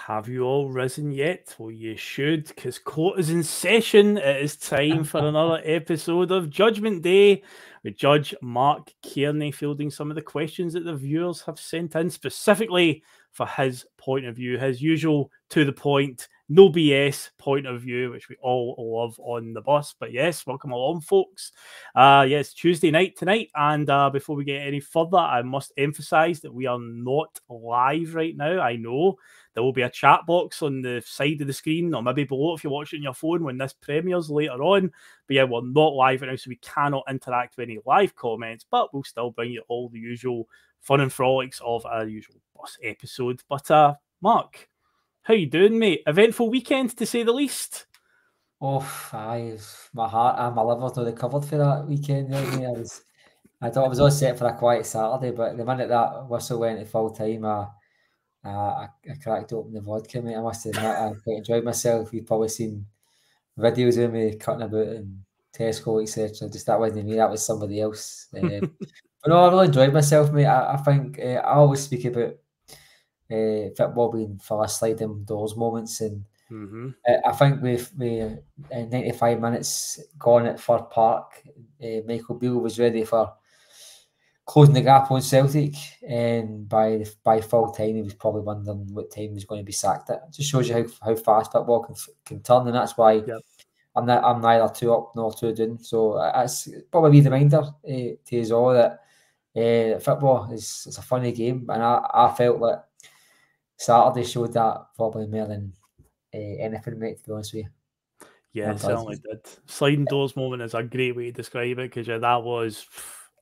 Have you all risen yet? Well, you should, because court is in session. It is time for another episode of Judgment Day with Judge Marc Cairney fielding some of the questions that the viewers have sent in specifically for his point of view, his usual to the point, no BS point of view, which we all love on the bus. But yes, welcome along, folks. Yes, Tuesday night tonight. And before we get any further, I must emphasize that we are not live right now. I know there will be a chat box on the side of the screen, or maybe below if you're watching your phone when this premieres later on. But yeah, we're not live right now, so we cannot interact with any live comments, but we'll still bring you all the usual fun and frolics of our usual bus episode. But Mark, how you doing, mate? Eventful weekend, to say the least. Oh, aye, my heart and my liver's not recovered for that weekend. Right, I thought I was all set for a quiet Saturday, but the minute that whistle went to full time, I cracked open the vodka, mate. I must admit, I quite enjoyed myself. You've probably seen videos of me cutting about in Tesco, etc. Just that wasn't me, that was somebody else. But no, I really enjoyed myself, mate. I think I always speak about football being full of sliding doors moments, and I think with 95 minutes gone at Fir Park, Michael Beale was ready for closing the gap on Celtic, and by full time he was probably wondering what time he was going to be sacked at. It just shows you how fast football can turn, and that's why I'm neither too up nor too down. So it's probably a reminder to us all that football it's a funny game, and I felt that Saturday showed that probably more than anything, mate, to be honest with you. Yeah, it certainly did. Sliding doors moment is a great way to describe it, because that was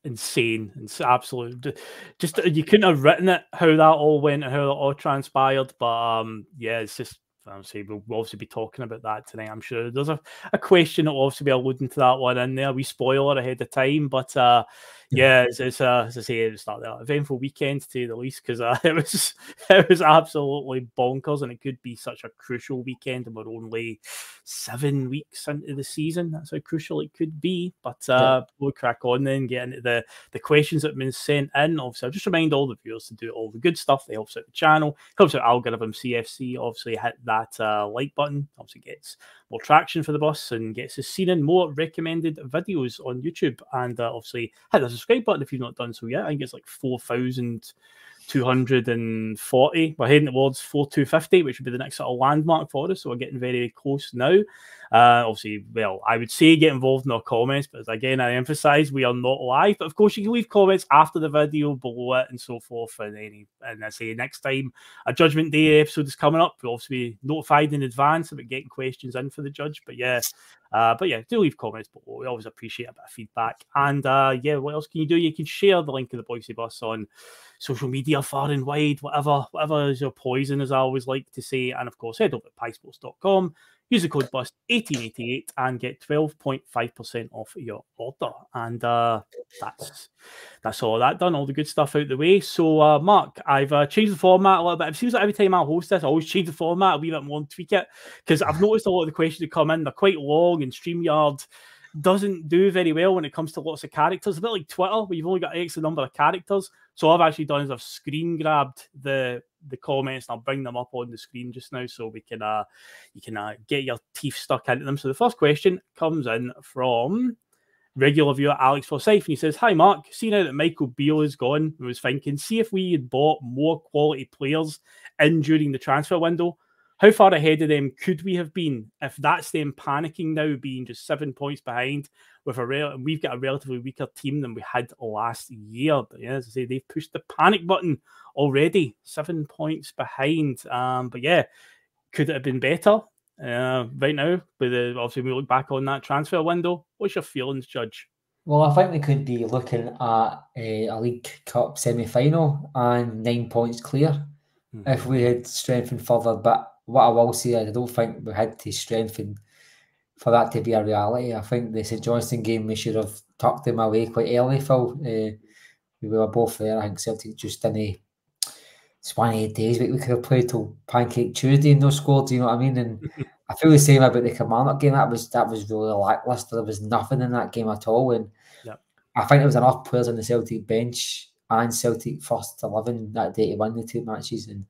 insane. It's absolute. Just you couldn't have written it how that all went and how it all transpired. But yeah, it's just. Obviously, we'll obviously be talking about that tonight. I'm sure there's a question that will obviously be alluding to that one in there. We spoiler ahead of time, but yeah, it's as I say at the start of that eventful weekend, to say the least, because it was absolutely bonkers, and it could be such a crucial weekend, and we're only 7 weeks into the season. That's how crucial it could be. But we'll crack on then, get into the questions that have been sent in. Obviously, I'll just remind all the viewers to do all the good stuff. They helps out the channel, helps out Algorithm CFC. Obviously, hit that like button. Obviously, gets more traction for the bus and gets us seen in more recommended videos on YouTube. And obviously, hit the subscribe button if you've not done so yet. I think it's like 4,240. We're heading towards 4,250, which would be the next sort of landmark for us. So we're getting very close now. Obviously, well, I would say get involved in our comments, but again, I emphasize we are not live. But of course, you can leave comments after the video, below it, and so forth. And I say next time a Judgment Day episode is coming up, we'll also be notified in advance about getting questions in for the judge. But yeah, do leave comments below. We always appreciate a bit of feedback. And yeah, what else can you do? You can share the link of the Boise Bus on social media far and wide, whatever is your poison, as I always like to say. And of course, head over to piesports.com. Use the code BUS1888 and get 12.5% off your order. And that's all that done. All the good stuff out the way. So, Mark, I've changed the format a little bit. It seems like every time I host this, I always change the format a wee bit more and tweak it, because I've noticed a lot of the questions that come in, they're quite long, and StreamYard doesn't do very well when it comes to lots of characters. A bit like Twitter, where you've only got X number of characters. So I've actually done is I've screen grabbed the comments, and I'll bring them up on the screen just now, so we can you can get your teeth stuck into them. So the first question comes in from regular viewer Alex Forsyth, and he says, "Hi Mark, see now that Michael Beale is gone, I was thinking, see if we had bought more quality players in during the transfer window. How far ahead of them could we have been if that's them panicking now, being just 7 points behind with and we've got a relatively weaker team than we had last year?" But yeah, as I say, they've pushed the panic button already, 7 points behind. But yeah, could it have been better right now? But obviously, we look back on that transfer window. What's your feelings, Judge? Well, I think we could be looking at a League Cup semi-final and 9 points clear if we had strengthened further. But what I will say is I don't think we had to strengthen for that to be a reality. I think the St Johnstone game, we should have tucked them away quite early, Phil. We were both there. I think Celtic just didn't. It's one of the days we could have played till Pancake Tuesday and no scored. Do you know what I mean? And I feel the same about the Kilmarnock game. That was really lacklustre. There was nothing in that game at all. And I think there was enough players on the Celtic bench and Celtic first 11 that day to win the two matches. And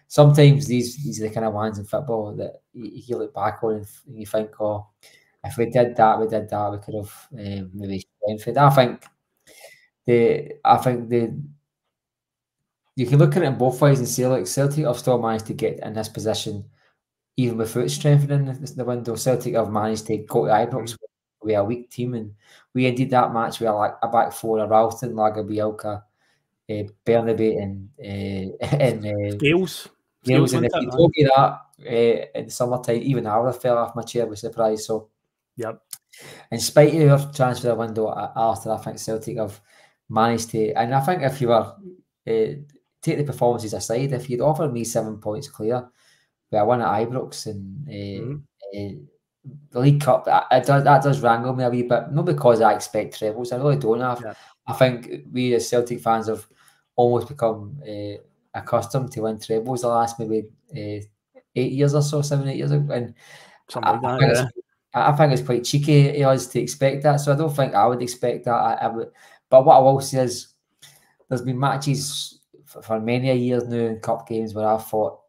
sometimes these are the kind of ones in football that you look back on and you think, oh, if we did that, we could have maybe strengthened. I think you can look at it in both ways and say, like, Celtic have still managed to get in this position even without strengthening the window. Celtic have managed to go to Ibrox with a weak team, and we ended that match with a back four of Ralston, Lagerbielke, Bernabé, and Scales. And if you told me that in the summertime, even I would have fell off my chair with surprise. So, yep. In spite of your transfer window, Arthur, I think Celtic have managed to, and I think if you were take the performances aside, if you'd offered me 7 points clear, I won at Ibrox and the League Cup, that does wrangle me a wee bit. Not because I expect trebles, I really don't. I think we as Celtic fans have almost become accustomed to win trebles the last maybe 8 years or so, 7, 8 years ago. And I think it's quite cheeky of us to expect that. So I don't think I would expect that. I would, but what I will say is there's been matches for many years now in cup games where I thought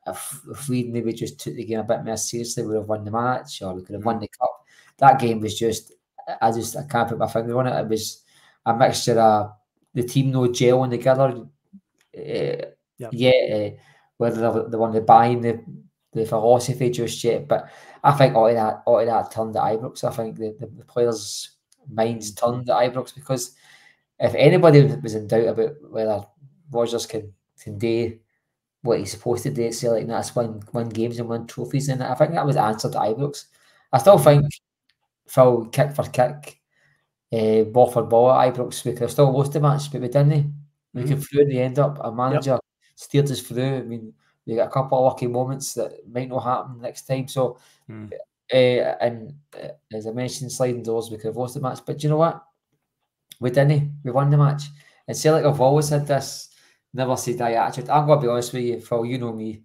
if we maybe just took the game a bit more seriously, we would have won the match, or we could have won the cup. That game was just, I can't put my finger on it. It was a mixture of the team no gelling together. Whether they want to buy in the philosophy just yet, but I think all of that turned at Ibrox. I think the players' minds turned at Ibrox, because if anybody was in doubt about whether Rodgers can do what he's supposed to do at Celtic, and that's win games and win trophies, and I think that was answered at Ibrox. I still think, Phil, kick for kick, ball for ball at Ibrox, we could have still lost the match, but we didn't. We came through in the end up. Our manager steered us through. I mean, we got a couple of lucky moments that might not happen next time. So, and as I mentioned, sliding doors, we could have lost the match. But do you know what? We didn't. We won the match. And Celtic have always had this never say die attitude. I'm going to be honest with you, Phil, you know me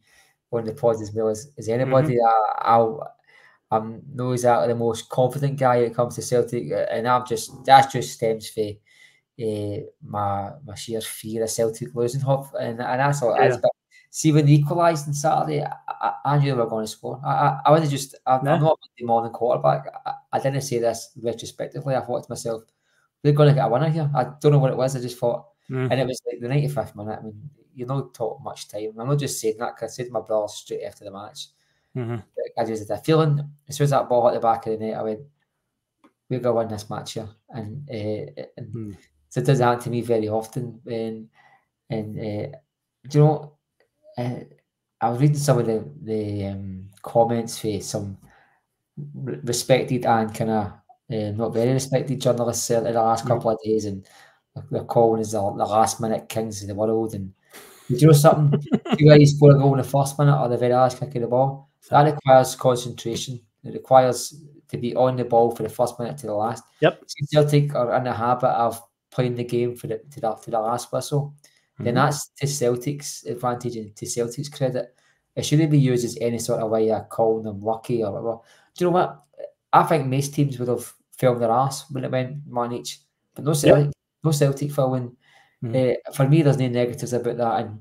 on the pod as well as anybody. I'm not exactly the most confident guy when it comes to Celtic, and that just stems from my sheer fear of Celtic losing, and that's all it is. But see, when they equalised on Saturday, I knew they were going to score. I wasn't just, I'm not the morning quarterback. I didn't say this retrospectively. I thought to myself, they're going to get a winner here. I don't know what it was. I just thought, and it was like the 95th minute. I mean, you don't talk much time. I'm not just saying that because I said to my brother straight after the match. I just had a feeling, as soon as that ball hit the back of the net, I went, we're going to win this match here. And so it does happen to me very often. And do you know, I was reading some of the comments for some respected and kind of not very respected journalists in the last couple of days, and they're calling us the last minute kings of the world. And do you know something? You guys score a goal in the first minute or the very last kick of the ball. That requires concentration. It requires to be on the ball for the first minute to the last. Celtic are in the habit of playing the game to the last whistle. Then that's to Celtic's advantage and to Celtic's credit. It shouldn't be used as any sort of way of calling them lucky or whatever. Do you know what? I think most teams would have fell on their ass when it went one each, but no Celtic. No Celtic falling. For me, there's no negatives about that. And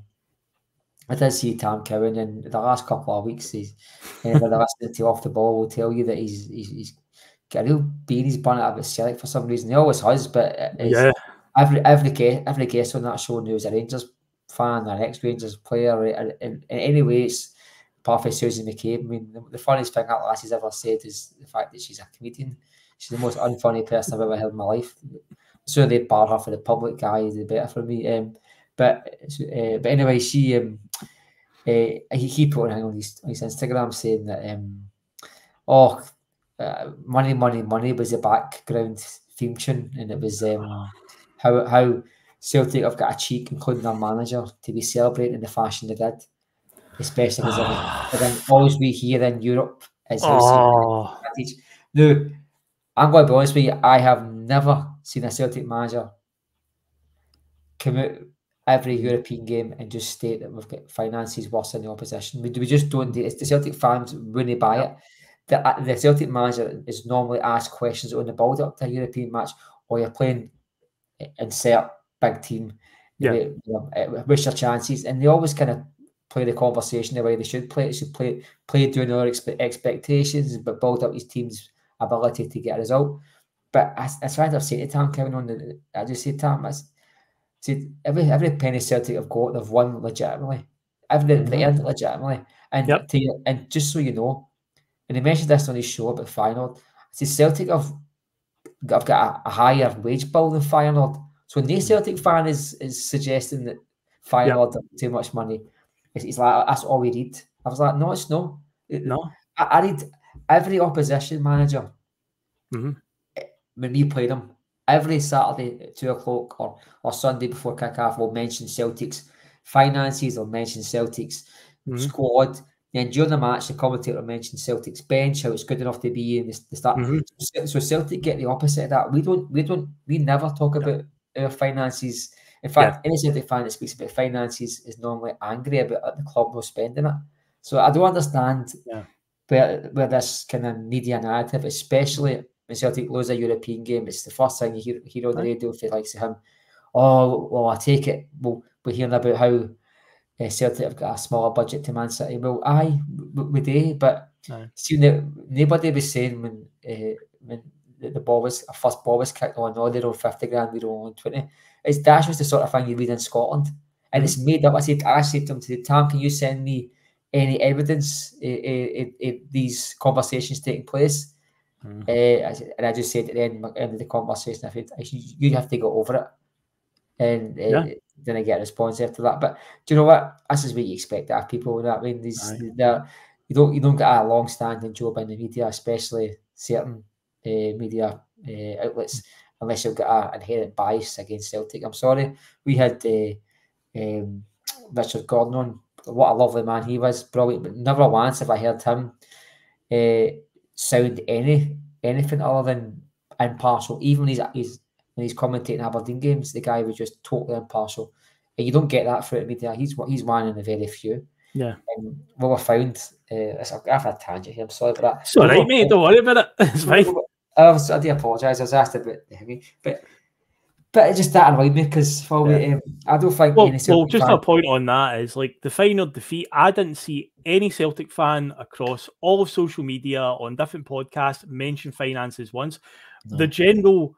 I did see Tam Cowan in the last couple of weeks. He's when they're listening to Off the Ball, will tell you that he's got a real beanies bunny about Celtic for some reason. He always has, but every guest on that show knows a Rangers fan, an ex-Rangers player. In any way, it's perfect Susan McCabe. I mean, the funniest thing that lassie's ever said is the fact that she's a comedian. She's the most unfunny person I've ever heard in my life. So they bar her for the public eye, the better for me. But anyway, she he put on his Instagram saying that money was the background theme tune, and it was how Celtic have got a cheek, including their manager, to be celebrating in the fashion they did, especially because always we here in Europe is how advantage. Now, I'm going to be honest with you, I have never seen a Celtic manager come out every European game and just state that we've got finances worse than the opposition. We just don't do it. It's the Celtic fans wouldn't buy it. The Celtic manager is normally asked questions on the build-up to a European match, or you're playing insert big team. What's your chances? And they always kind of play the conversation the way they should play. It should play doing our expectations, but build up his team's ability to get a result. But I tried to say to Tam, Kevin, I just said, Tam, every penny Celtic have got, they've won legitimately. They earned it legitimately. And and just so you know, and he mentioned this on his show about Feyenoord, I said Celtic have got a higher wage bill than Feyenoord. So no Celtic fan is suggesting that Feyenoord have too much money. It's like, that's all we need. I was like, no, it's not. No. I read every opposition manager, when we play them, every Saturday at 2 o'clock or Sunday before kick-off will mention Celtic's finances, or mention Celtic's squad. Then during the match, the commentator will mention Celtic's bench, how it's good enough to be in the start. So Celtic get the opposite of that. We never talk about our finances. In fact, any Celtic fan that speaks about finances is normally angry about the club not spending it. So I don't understand where this kind of media narrative, especially when Celtic lose a European game, it's the first thing you hear on the radio if you like him. Oh, well, I take it. We're hearing about how Celtic have got a smaller budget to Man City. Well, we do, but see, nobody was saying when the ball was, a first ball was kicked on, no, they're on 50 grand, we're on 20. That's just the sort of thing you read in Scotland. And it's made up. I said to them, Tam, can you send me any evidence these conversations taking place? And I just said at the end of the conversation, I said, you have to go over it. And then I get a response after that. But do you know what? This is what you expect out of people. You know what I mean? You don't get a long-standing job in the media, especially certain media outlets, unless you've got an inherent bias against Celtic. I'm sorry. We had Richard Gordon on. What a lovely man he was, brilliant. But never once have I heard him sound anything other than impartial. Even when he's commentating Aberdeen games, the guy was just totally impartial. And you don't get that through the media. He's one in the very few. Yeah. What we found, I've had a tangent here, I'm sorry for that. It's all right, mate, don't worry about it. It's fine. I do apologise. I was asked about but it just that annoyed me because I don't think any Celtic just fan... a point on that is, like, the Feyenoord defeat, I didn't see any Celtic fan across all of social media on different podcasts mention finances once. No. The general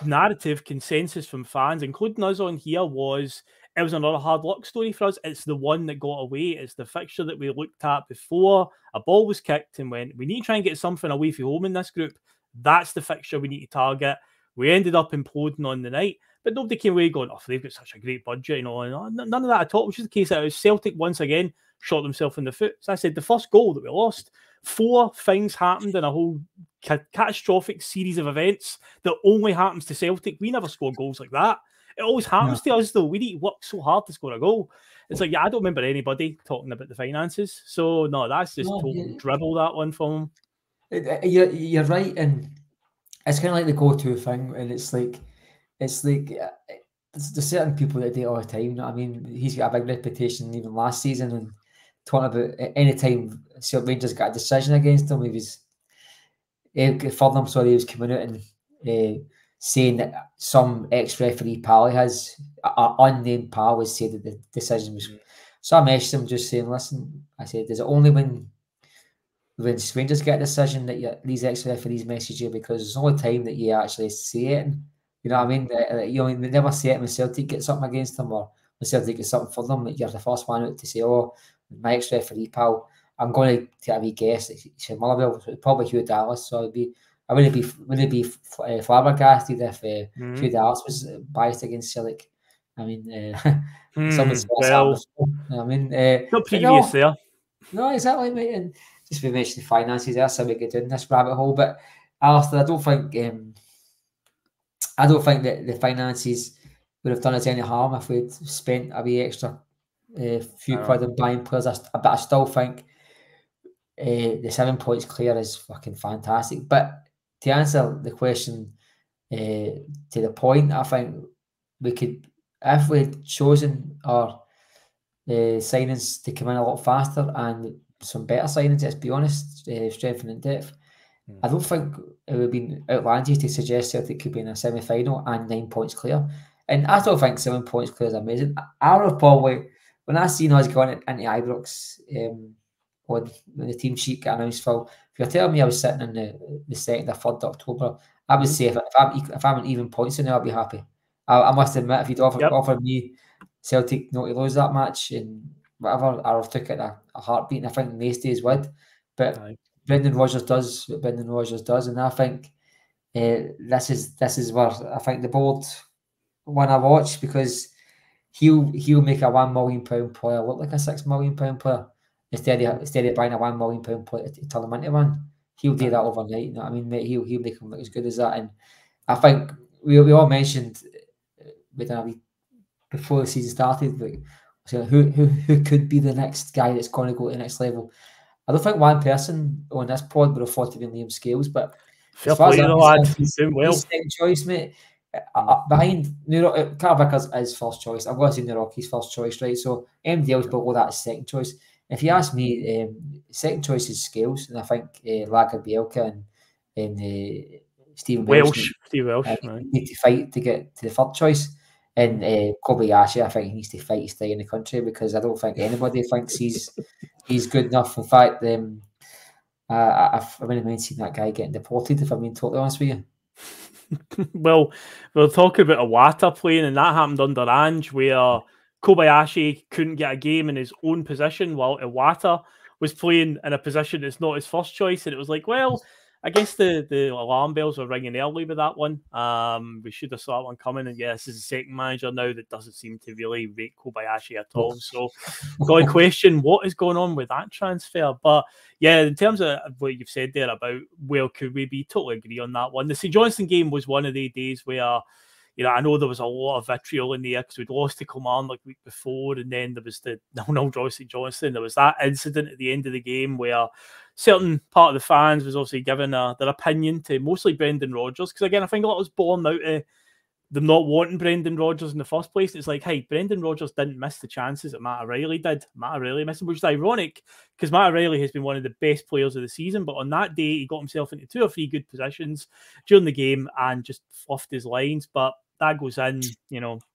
narrative consensus from fans, including us on here, was it was another hard luck story for us. It's the one that got away. It's the fixture that we looked at before a ball was kicked and went, we need to try and get something away from home in this group. That's the fixture we need to target. We ended up imploding on the night, but nobody came away going, oh, they've got such a great budget, none of that at all, which is the case. That was Celtic once again shot themselves in the foot. So I said, the first goal that we lost, 4 things happened in a whole catastrophic series of events that only happens to Celtic. We never score goals like that. It always happens to us, though. We need to work so hard to score a goal. It's like, I don't remember anybody talking about the finances. So, no, that's just total dribble, that one from him. You're right, and it's kind of like the go-to thing, and it's like there's certain people that do it all the time. You know what I mean? He's got a big reputation even last season, and talking about any time Rangers got a decision against him, he was coming out and saying that some ex-referee pal he has, an unnamed pal, was saying that the decision was. So I messaged him just saying, listen, I said, is it only when Rangers get a decision that these ex-referees message you? Because it's the only time that you actually see it. And, you know what I mean? You never see it when Celtic get something against them, or when Celtic get something for them. You're the first one out to say, oh, my ex-referee pal, I'm going to take a wee guess. He said Motherwell, probably Hugh Dallas. So I wouldn't be flabbergasted if Hugh Dallas was biased against Celtic. I mean, someone said I mean, not previous there. No, exactly, mate. And just we mentioned finances, that's how we get down this rabbit hole. But Alistair, I don't think that the finances would have done us any harm if we'd spent a wee extra few quid on buying players. But I still think the 7 points clear is fucking fantastic. But to answer the question to the point, I think we could, if we'd chosen our signings to come in a lot faster and some better signings, let's be honest, strengthening depth, I don't think it would have been outlandish to suggest Celtic could be in a semi-final and 9 points clear. And I still think 7 points clear is amazing. I would have probably when I seen us going into Ibrox when the team sheet got announced, Phil, if you're telling me I was sitting in the 2nd or 3rd October, I would say if I'm an even points in there, I'll be happy. I must admit, if you'd offered me Celtic not to lose that match and whatever, I would have took it a heartbeat, and I think most days would. But Brendan Rodgers does what Brendan Rodgers does, and I think this is where I think the board one I watch, because he'll make a £1 million player look like a £6 million player instead of buying a £1 million player to turn him into one. He'll do that overnight. You know what I mean, mate? He'll make him look as good as that. And I think we all mentioned before the season started, like, who could be the next guy that's going to go to the next level. I don't think one person on this pod would have thought to be Liam Scales, but as far as he's second choice, mate. Behind Carl Vickers is first choice. I've got to say Nurocki's first choice, right? So MD else below that is second choice. If you ask me, second choice is Scales, and I think Lager Bielka and Steve Welsh need to fight to get to the third choice. And Kobayashi, I think he needs to fight to stay in the country, because I don't think anybody thinks he's good enough. In fact, I wouldn't mind seeing that guy getting deported, if I'm being totally honest with you. Well, we're talking about Iwata playing, and that happened under Ange, where Kobayashi couldn't get a game in his own position while Iwata was playing in a position that's not his first choice. And it was like, well, I guess the alarm bells were ringing early with that one. We should have saw that one coming. And this is the second manager now that doesn't seem to really rate Kobayashi at all. So got to question what is going on with that transfer. But yeah, in terms of what you've said there about where could we be, totally agree on that one. The St Johnstone game was one of the days where, I know there was a lot of vitriol in the air because we'd lost to Kilmarnock the week before, and then there was the 0-0 draw with St Johnstone. There was that incident at the end of the game where certain part of the fans was obviously giving their opinion to mostly Brendan Rodgers, because again, I think a lot was born out of them not wanting Brendan Rodgers in the first place. And it's like, hey, Brendan Rodgers didn't miss the chances that Matt O'Reilly did. Matt O'Reilly missed them, which is ironic because Matt O'Reilly has been one of the best players of the season. But on that day, he got himself into 2 or 3 good positions during the game and just fluffed his lines. But that goes in,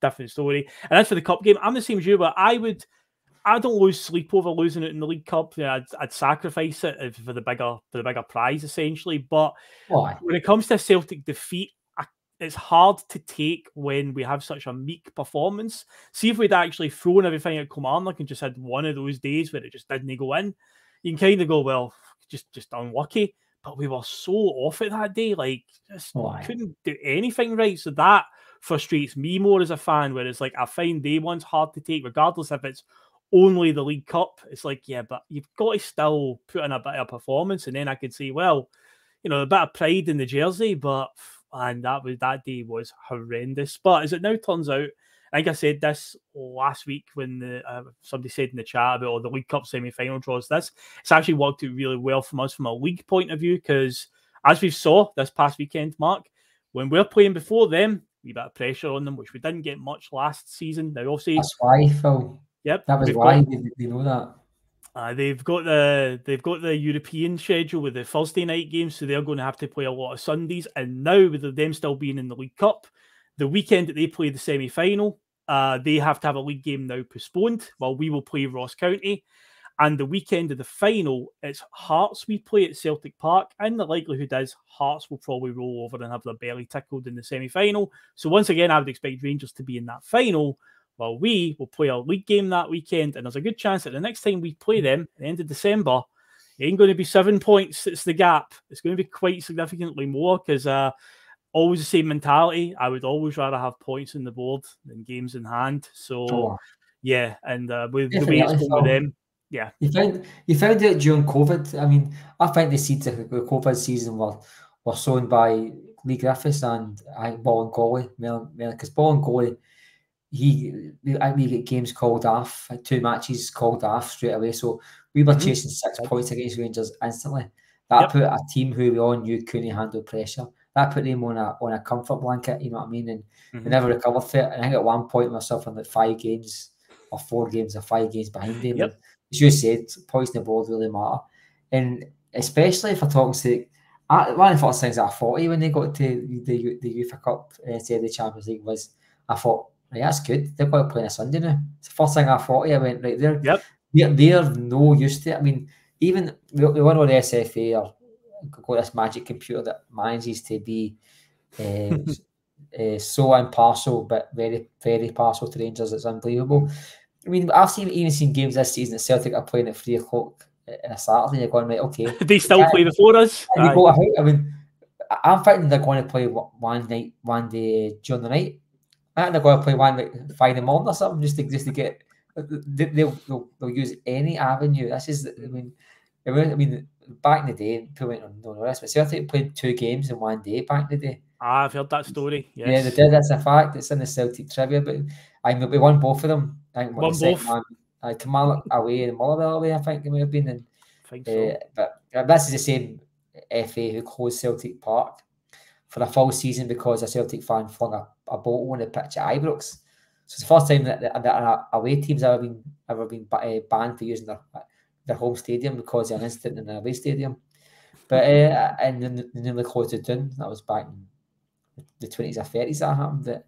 different story. And as for the cup game, I'm the same as you, but I don't lose sleep over losing it in the League Cup. I'd sacrifice it for the bigger prize, essentially. But when it comes to Celtic defeat, it's hard to take when we have such a meek performance. See if we'd actually thrown everything at Kilmarnock and just had one of those days where it just didn't go in, you can kind of go, well, just unlucky. But we were so off it that day, like just couldn't do anything right. So that frustrates me more as a fan, where it's like I find day one's hard to take, regardless if it's only the League Cup. It's like, yeah, but you've got to still put in a bit of performance, and then I could say, well, a bit of pride in the jersey, and that day was horrendous. But as it now turns out, I think I said this last week when somebody said in the chat about the League Cup semi-final draws. It's actually worked out really well from us from a league point of view, because as we saw this past weekend, Mark, when we're playing before them, we bit of pressure on them, which we didn't get much last season. Now, obviously, that's why, Phil. Yep, that was why they know that. They've got the European schedule with the Thursday night games, so they're going to have to play a lot of Sundays. And now with them still being in the League Cup, the weekend that they play the semi-final, they have to have a league game now postponed, while we will play Ross County. And the weekend of the final, it's Hearts we play at Celtic Park, and the likelihood is Hearts will probably roll over and have their belly tickled in the semi-final. So once again, I would expect Rangers to be in that final, while we will play our league game that weekend. And there's a good chance that the next time we play them, at the end of December, it ain't going to be 7 points. It's the gap. It's going to be quite significantly more, because always the same mentality. I would always rather have points on the board than games in hand. So, yeah, and with the way it's going with them, yeah. You found it during COVID. I mean, I think the seeds of the COVID season were sown by Lee Griffiths and Bolingoli, because Bolingoli, we get games called off, 2 matches called off straight away. So we were chasing 6 points against Rangers instantly. That put a team who we all knew couldn't handle pressure. That put them on a comfort blanket, you know what I mean? And we never recovered from it. And I think at one point myself on like 5 games or 4 games or 5 games behind them. And as you said, points on the board really matter. And especially if we're talking to one of the first things I thought when they got to the UEFA Cup instead of the Champions League was, I thought, Right, that's good. They're going to play on a Sunday now. It's the first thing I thought of. I went, right there. Yep. They're no used to it. I mean, even we won with the SFA or got this magic computer that manages to be so impartial, but very, very partial to Rangers. It's unbelievable. I mean, I've even seen games this season that Celtic are playing at 3 o'clock on a Saturday. They're going, right, okay. They still play before us. And they go out. I mean, I'm thinking they're going to play one day during the night. I think they're going to play one like Friday morning or something just to get. They'll use any avenue. That's just. I mean, back in the day, people went on no rest, but Celtic played 2 games in one day back in the day. I've heard that story. Yes. Yeah, they did. That's a fact. It's in the Celtic trivia. But I mean, we won both of them. I think won both. Tomorrow away and Motherwell away. I think it may have been. And, I think so. But this is the same FA who closed Celtic Park for a full season because a Celtic fan flung a bottle on the pitch at Ibrox. So it's the first time that away teams have ever been banned for using their home stadium because of an incident in an away stadium. But and then they nearly closed it down. That was back in the 20s or 30s that happened. That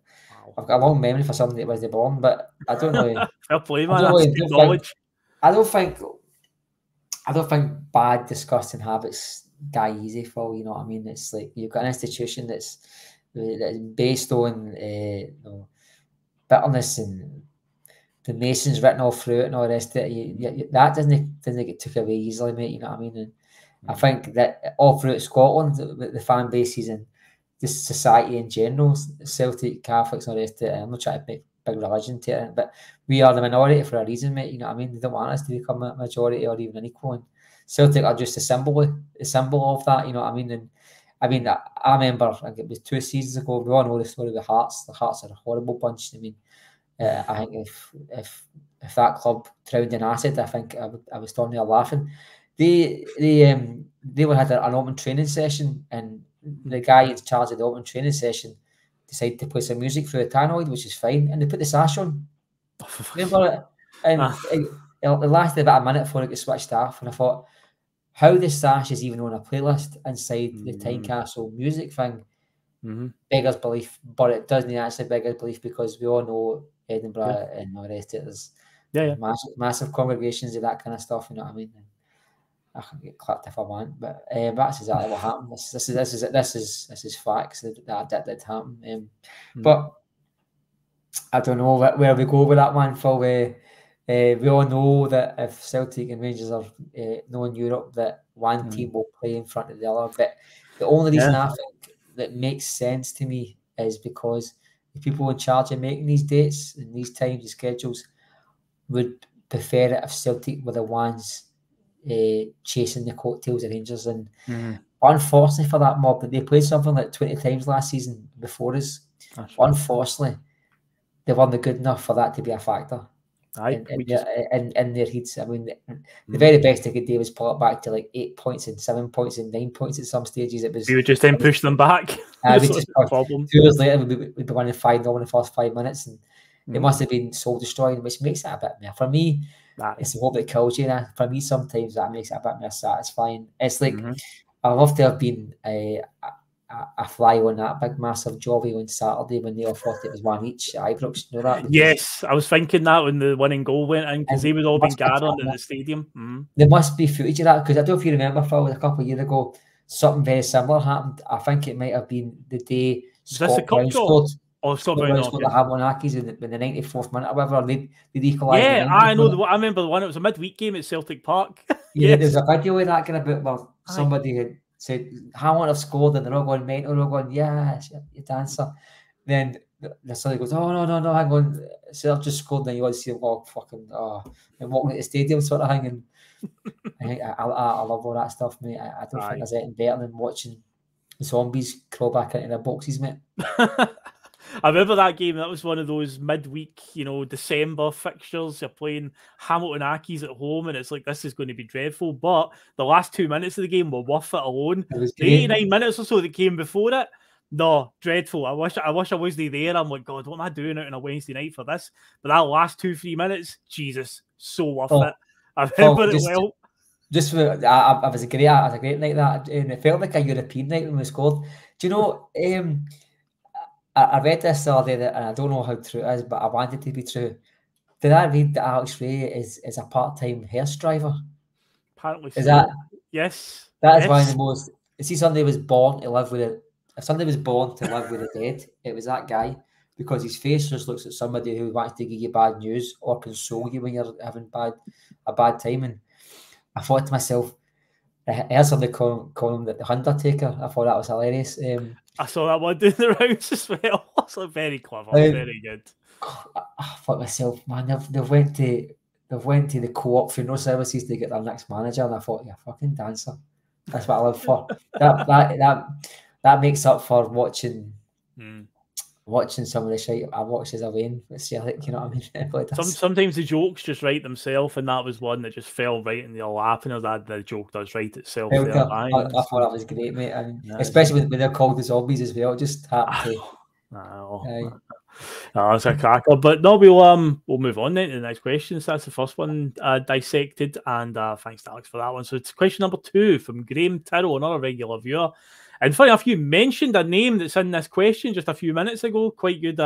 I've got a long memory for something that was born, but I don't know. Fair play, man. I don't think bad, disgusting habits die easy for, you know what I mean? It's like you've got an institution that's based on bitterness and the Masons written all through it and all the rest of it. That doesn't get took away easily, mate, you know what I mean? And I think that all throughout Scotland, the fan bases and the society in general, Celtic, Catholics and all the rest of it, I'm not trying to make big religion to it, but we are the minority for a reason, mate, you know what I mean? They don't want us to become a majority or even an equal. And Celtic are just a symbol of that, you know what I mean? And I mean, I remember, I think it was 2 seasons ago, we all know the story of the Hearts. The Hearts are a horrible bunch. I mean, I think if that club drowned in acid, I think I was standing there laughing. They had an open training session, and the guy in charge of the open training session decided to play some music through a tannoid, which is fine, and they put the sash on. Remember it? And it lasted about a minute before it got switched off, and I thought, how the sash is even on a playlist inside the Tynecastle music thing beggars belief, but it doesn't actually beg belief because we all know Edinburgh and all the rest of it. There's massive congregations of that kind of stuff, you know what I mean? And I can get clapped if I want, but that's exactly what happened. This is facts that did happen. But I don't know where we go with that one. For we all know that if Celtic and Rangers are known in Europe, that one team will play in front of the other. But the only reason I think that makes sense to me is because the people in charge of making these dates and these times and schedules would prefer it if Celtic were the ones chasing the coattails of Rangers. And unfortunately for that mob, they played something like 20 times last season before us. Unfortunately, they weren't good enough for that to be a factor. In their heats. I mean, the very best they could do was pull it back to like 8 points and 7 points and 9 points at some stages. It was we would just then push them back. We just, 2 years later, we'd be winning 5-0 in the first 5 minutes, and it must have been soul destroying, which makes it a bit more. For me, it's the hope that kills you. And for me, sometimes that makes it a bit more satisfying. It's like I love to have been a fly on that big massive jobby on Saturday when they all thought it was one each at Ibrox. You know that? Yes, I was thinking that when the winning goal went in because they would all been gathered in the stadium. There must be footage of that because I don't know if you remember, Phil, a couple of years ago, something very similar happened. I think it might have been the day Scott Brown scored. Oh, Scott Brown scored the Hamonakis in the 94th minute or whatever. They equalised. Yeah, I know. I remember the one. It was a midweek game at Celtic Park. Yeah, there's a video of that kind of bit where somebody had said, Hamilton have scored, and they're all going mental, they're all going, yes, you dancer. Then the somebody goes, oh, no, hang on, so they've just scored, and you always see them all and walking at the stadium sort of thing. And I think I love all that stuff, mate. I don't think there's anything better than watching zombies crawl back into their boxes, mate. I remember that game. That was one of those midweek, December fixtures. You're playing Hamilton Accies at home, and it's like, this is going to be dreadful. But the last 2 minutes of the game were worth it alone. The 89 minutes or so that came before it, no, dreadful. I wish I wasn't there. I'm like, God, what am I doing out on a Wednesday night for this? But that last 2-3 minutes, Jesus, so worth it. I remember it well. Just for, I was a great night that, and it felt like a European night when we scored. Do you know? I read this the other day, and I don't know how true it is, but I want it to be true. Did I read that Alex Ray is a part-time hearse driver? Apparently Is so. that Yes. that is Yes. one of the most? See, somebody was born to live with it. If somebody was born to live with the dead, it was that guy, because his face just looks like somebody who wants to give you bad news or console you when you're having a bad time. And I thought to myself, I heard somebody call him the Undertaker. I thought that was hilarious. I saw that one doing the rounds as well. It's very clever, very good. I thought myself, man, they've went to the co-op funeral services to get their next manager, and I thought, you're a fucking dancer. That's what I live for. That makes up for watching some of the shit I watched as a Wayne with Celtic, you know what I mean? Sometimes the jokes just write themselves, and that was one that just fell right in your lap, and that the joke does write itself. I thought that was great, mate. And especially when they're called the zombies as well, just happened to. That's a cracker. But no, we'll move on then to the next question. So that's the first one dissected, and thanks to Alex for that one. So it's question number 2 from Graham Tyrrell, another regular viewer. And funny enough, you mentioned a name that's in this question just a few minutes ago. Quite good,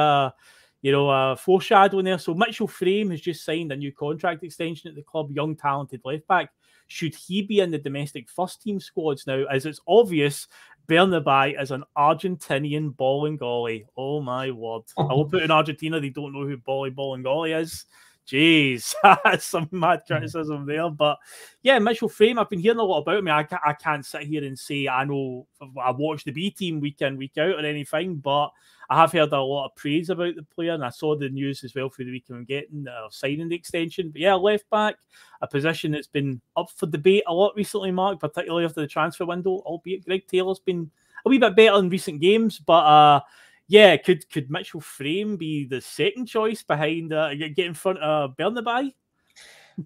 foreshadowing there. So Mitchell Frame has just signed a new contract extension at the club. Young, talented left back. Should he be in the domestic first team squads now? As it's obvious, Bernabei is an Argentinian Bolingoli. Oh my word! I will put in Argentina. They don't know who Bolingoli is. Jeez, some mad criticism there. But yeah, Mitchell Frame, I've been hearing a lot about him. I can't sit here and say I know I watch the B team week in, week out or anything, but I have heard a lot of praise about the player, and I saw the news as well through the weekend I'm getting signing the extension. But yeah, left back, a position that's been up for debate a lot recently, Mark, particularly after the transfer window, albeit Greg Taylor's been a wee bit better in recent games, but yeah, could Mitchell Frame be the second choice behind get in front of Bernabei?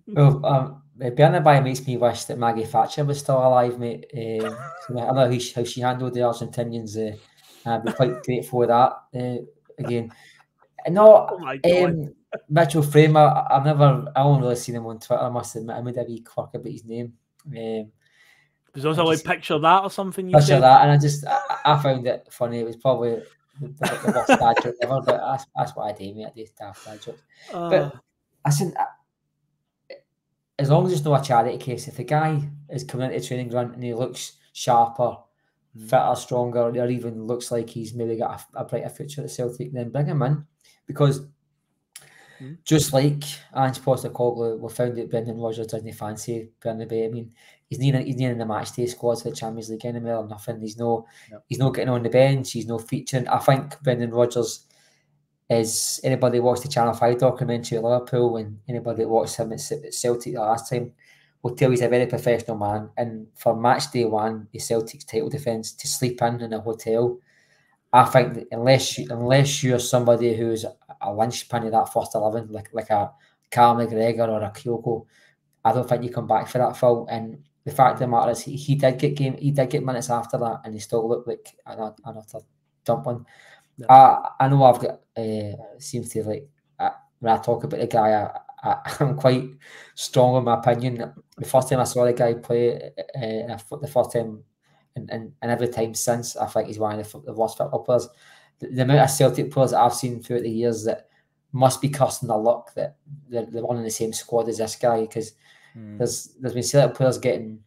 Well, Bernabei makes me wish that Maggie Thatcher was still alive, mate. I know how she handled the Argentinians. I'd be quite grateful with that. Again, no, Mitchell Frame. I only really seen him on Twitter. I must admit, I made a wee quirk about his name. There's also like picture that or something. You picture said? That, and I found it funny. It was probably the worst dad joke ever, but that's what I do, mate. I do daft dad jokes. But listen, as long as it's not a charity case, if the guy is coming into training ground and he looks sharper, fitter, stronger, or even looks like he's maybe got a brighter future at Celtic, then bring him in. Because just like Ange Postecoglou, we found that Brendan Rodgers doesn't fancy Bernabei. I mean, he's not in the match day squads for the Champions League anymore or nothing. He's not getting on the bench. He's not featuring. I think Brendan Rodgers is, anybody that watched the Channel 5 documentary at Liverpool and anybody that watched him at Celtic the last time will tell he's a very professional man. And for match day 1, the Celtic's title defence, to sleep in a hotel, I think that unless you're somebody who's a linchpin of that first 11, like a Carl McGregor or a Kyogo, I don't think you come back for that, Phil. And the fact of the matter is, he did get minutes after that, and he still looked like another dumpling. Yeah. I know I've got seems to like when I talk about the guy, I'm quite strong in my opinion. The first time I saw the guy play, the first time. And every time since, I think he's one of the worst football players. The amount of Celtic players that I've seen throughout the years that must be cursing their luck that they're one in the same squad as this guy, because there's been Celtic players getting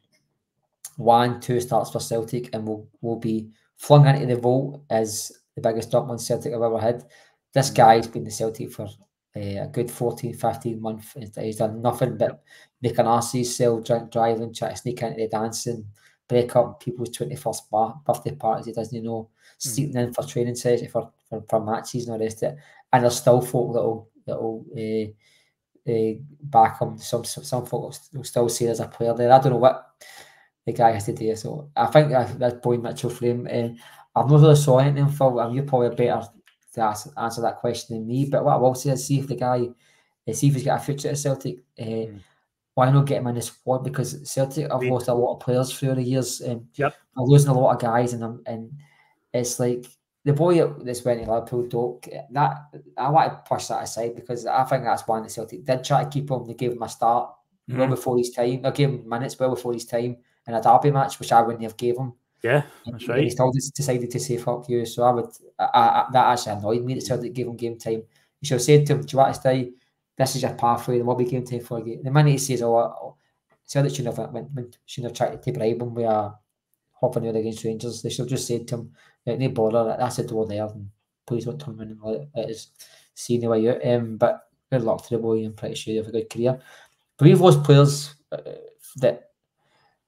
1-2 starts for Celtic and will be flung into the vault as the biggest dumpling Celtic have ever had. This guy's been the Celtic for a good 14-15 months. He's done nothing but make an arse of himself, drink driving, try to sneak into the dancing, break up people's 21st birthday parties he doesn't know, sneaking in for training sessions for matches and the rest of it. And there's still folk that'll back him. Some folk will still say there's a player there. I don't know what the guy has to do. So I think that's probably Mitchell Frame. I've not really saw anything, Phil. You're probably better to answer that question than me. But what I will say is see if he's got a future at Celtic. Why not get him in the squad? Because Celtic have lost a lot of players through the years. They're losing a lot of guys, and it's like the boy that's went to Liverpool, Doak. That I want to push that aside because I think that's one that Celtic did try to keep him. They gave him a start well before his time. They gave him minutes well before his time in a derby match, which I wouldn't have gave him. Yeah, that's right. And he still decided to say fuck you. So that actually annoyed me that Celtic gave him game time. You should have said to him, do you want to stay? This is your pathway, there will be game time for you. The minute he says, Celtic shouldn't have tried to bribe him with a hopping out against Rangers. They should have just said to him, no bother, that's the door there, and please don't turn him in and let us see the way out. But good luck to the boy, I'm pretty sure you have a good career. But we've lost players that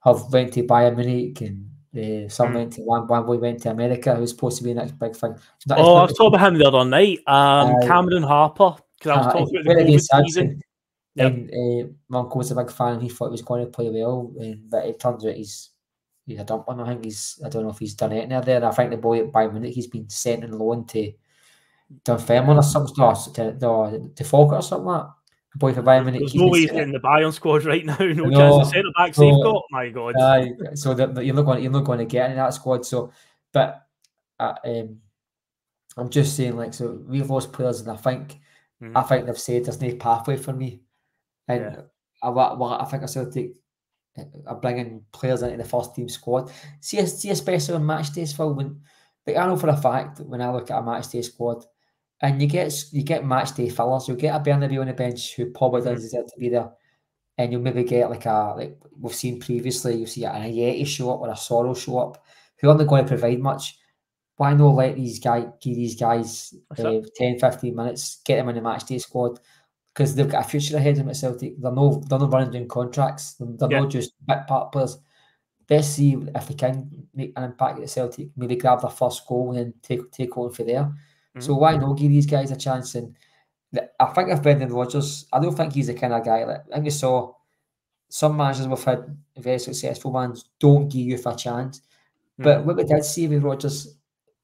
have went to Bayern Munich, and some went to one boy went to America, who's supposed to be the next big thing. I was talking about him the other night. Cameron Harper, because I was talking about the COVID season. And my uncle was a big fan, and he thought he was going to play well, but it turns out he's a dumper. I don't know if he's done anything there. I think the boy at Bayern Munich, he's been sent on loan to Dunfermline or something, to Falkirk or something like that. The boy for Bayern Munich. There's no way he's in the Bayern squad right now. No chance of centre backs they've got. My God. So you're not going to get in that squad. So, but I'm just saying, like, so we've lost players, and I think they've said there's no pathway for me. And I think I Celtic are bringing players into the first team squad. See, especially on match days, Phil. Like, I know for a fact when I look at a match day squad, and you get match day fillers, you'll get a Bernabeu on the bench who probably doesn't deserve to be there, and you'll maybe get like we've seen previously, you'll see an Ayeti show up or a Sorrow show up, who aren't going to provide much. Why not let give these guys 10, 15 minutes, get them in the match day squad? Because they've got a future ahead of them at Celtic. They're not running down contracts. They're not just bit part players. Let's see if they can make an impact at Celtic. Maybe grab their first goal and then take on from there. So why not give these guys a chance? And I think if Brendan Rodgers, I don't think he's the kind of guy. I think we saw some managers we've had, very successful ones, don't give you a chance. But what we did see with Rodgers,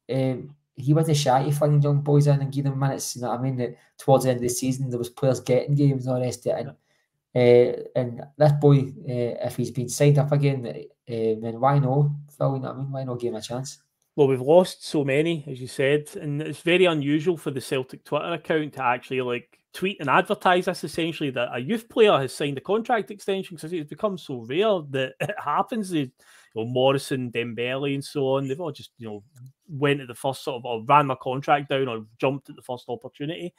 he wasn't shy to fling young boys in and give them minutes. You know what I mean? That towards the end of the season, there was players getting games and all the rest of it. And this boy, if he's been signed up again, then why not? Phil, you know what I mean? Why not give him a chance? Well, we've lost so many, as you said, and it's very unusual for the Celtic Twitter account to actually tweet and advertise this, essentially, that a youth player has signed a contract extension, because it's become so rare that it happens. Morrison, Dembele, and so on, they've all just went at the first or ran their contract down or jumped at the first opportunity.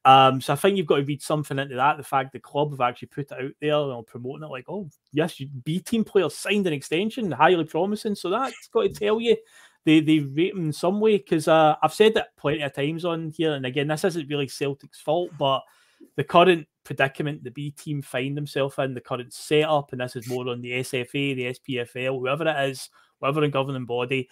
So I think you've got to read something into that. The fact the club have actually put it out there, promoting it like, oh yes, B team players signed an extension, highly promising. So that's got to tell you they rate him in some way, because I've said that plenty of times on here, and again, this isn't really Celtic's fault, but the current predicament the B team find themselves in, the current setup, and this is more on the SFA, the SPFL, whoever it is, whatever the governing body,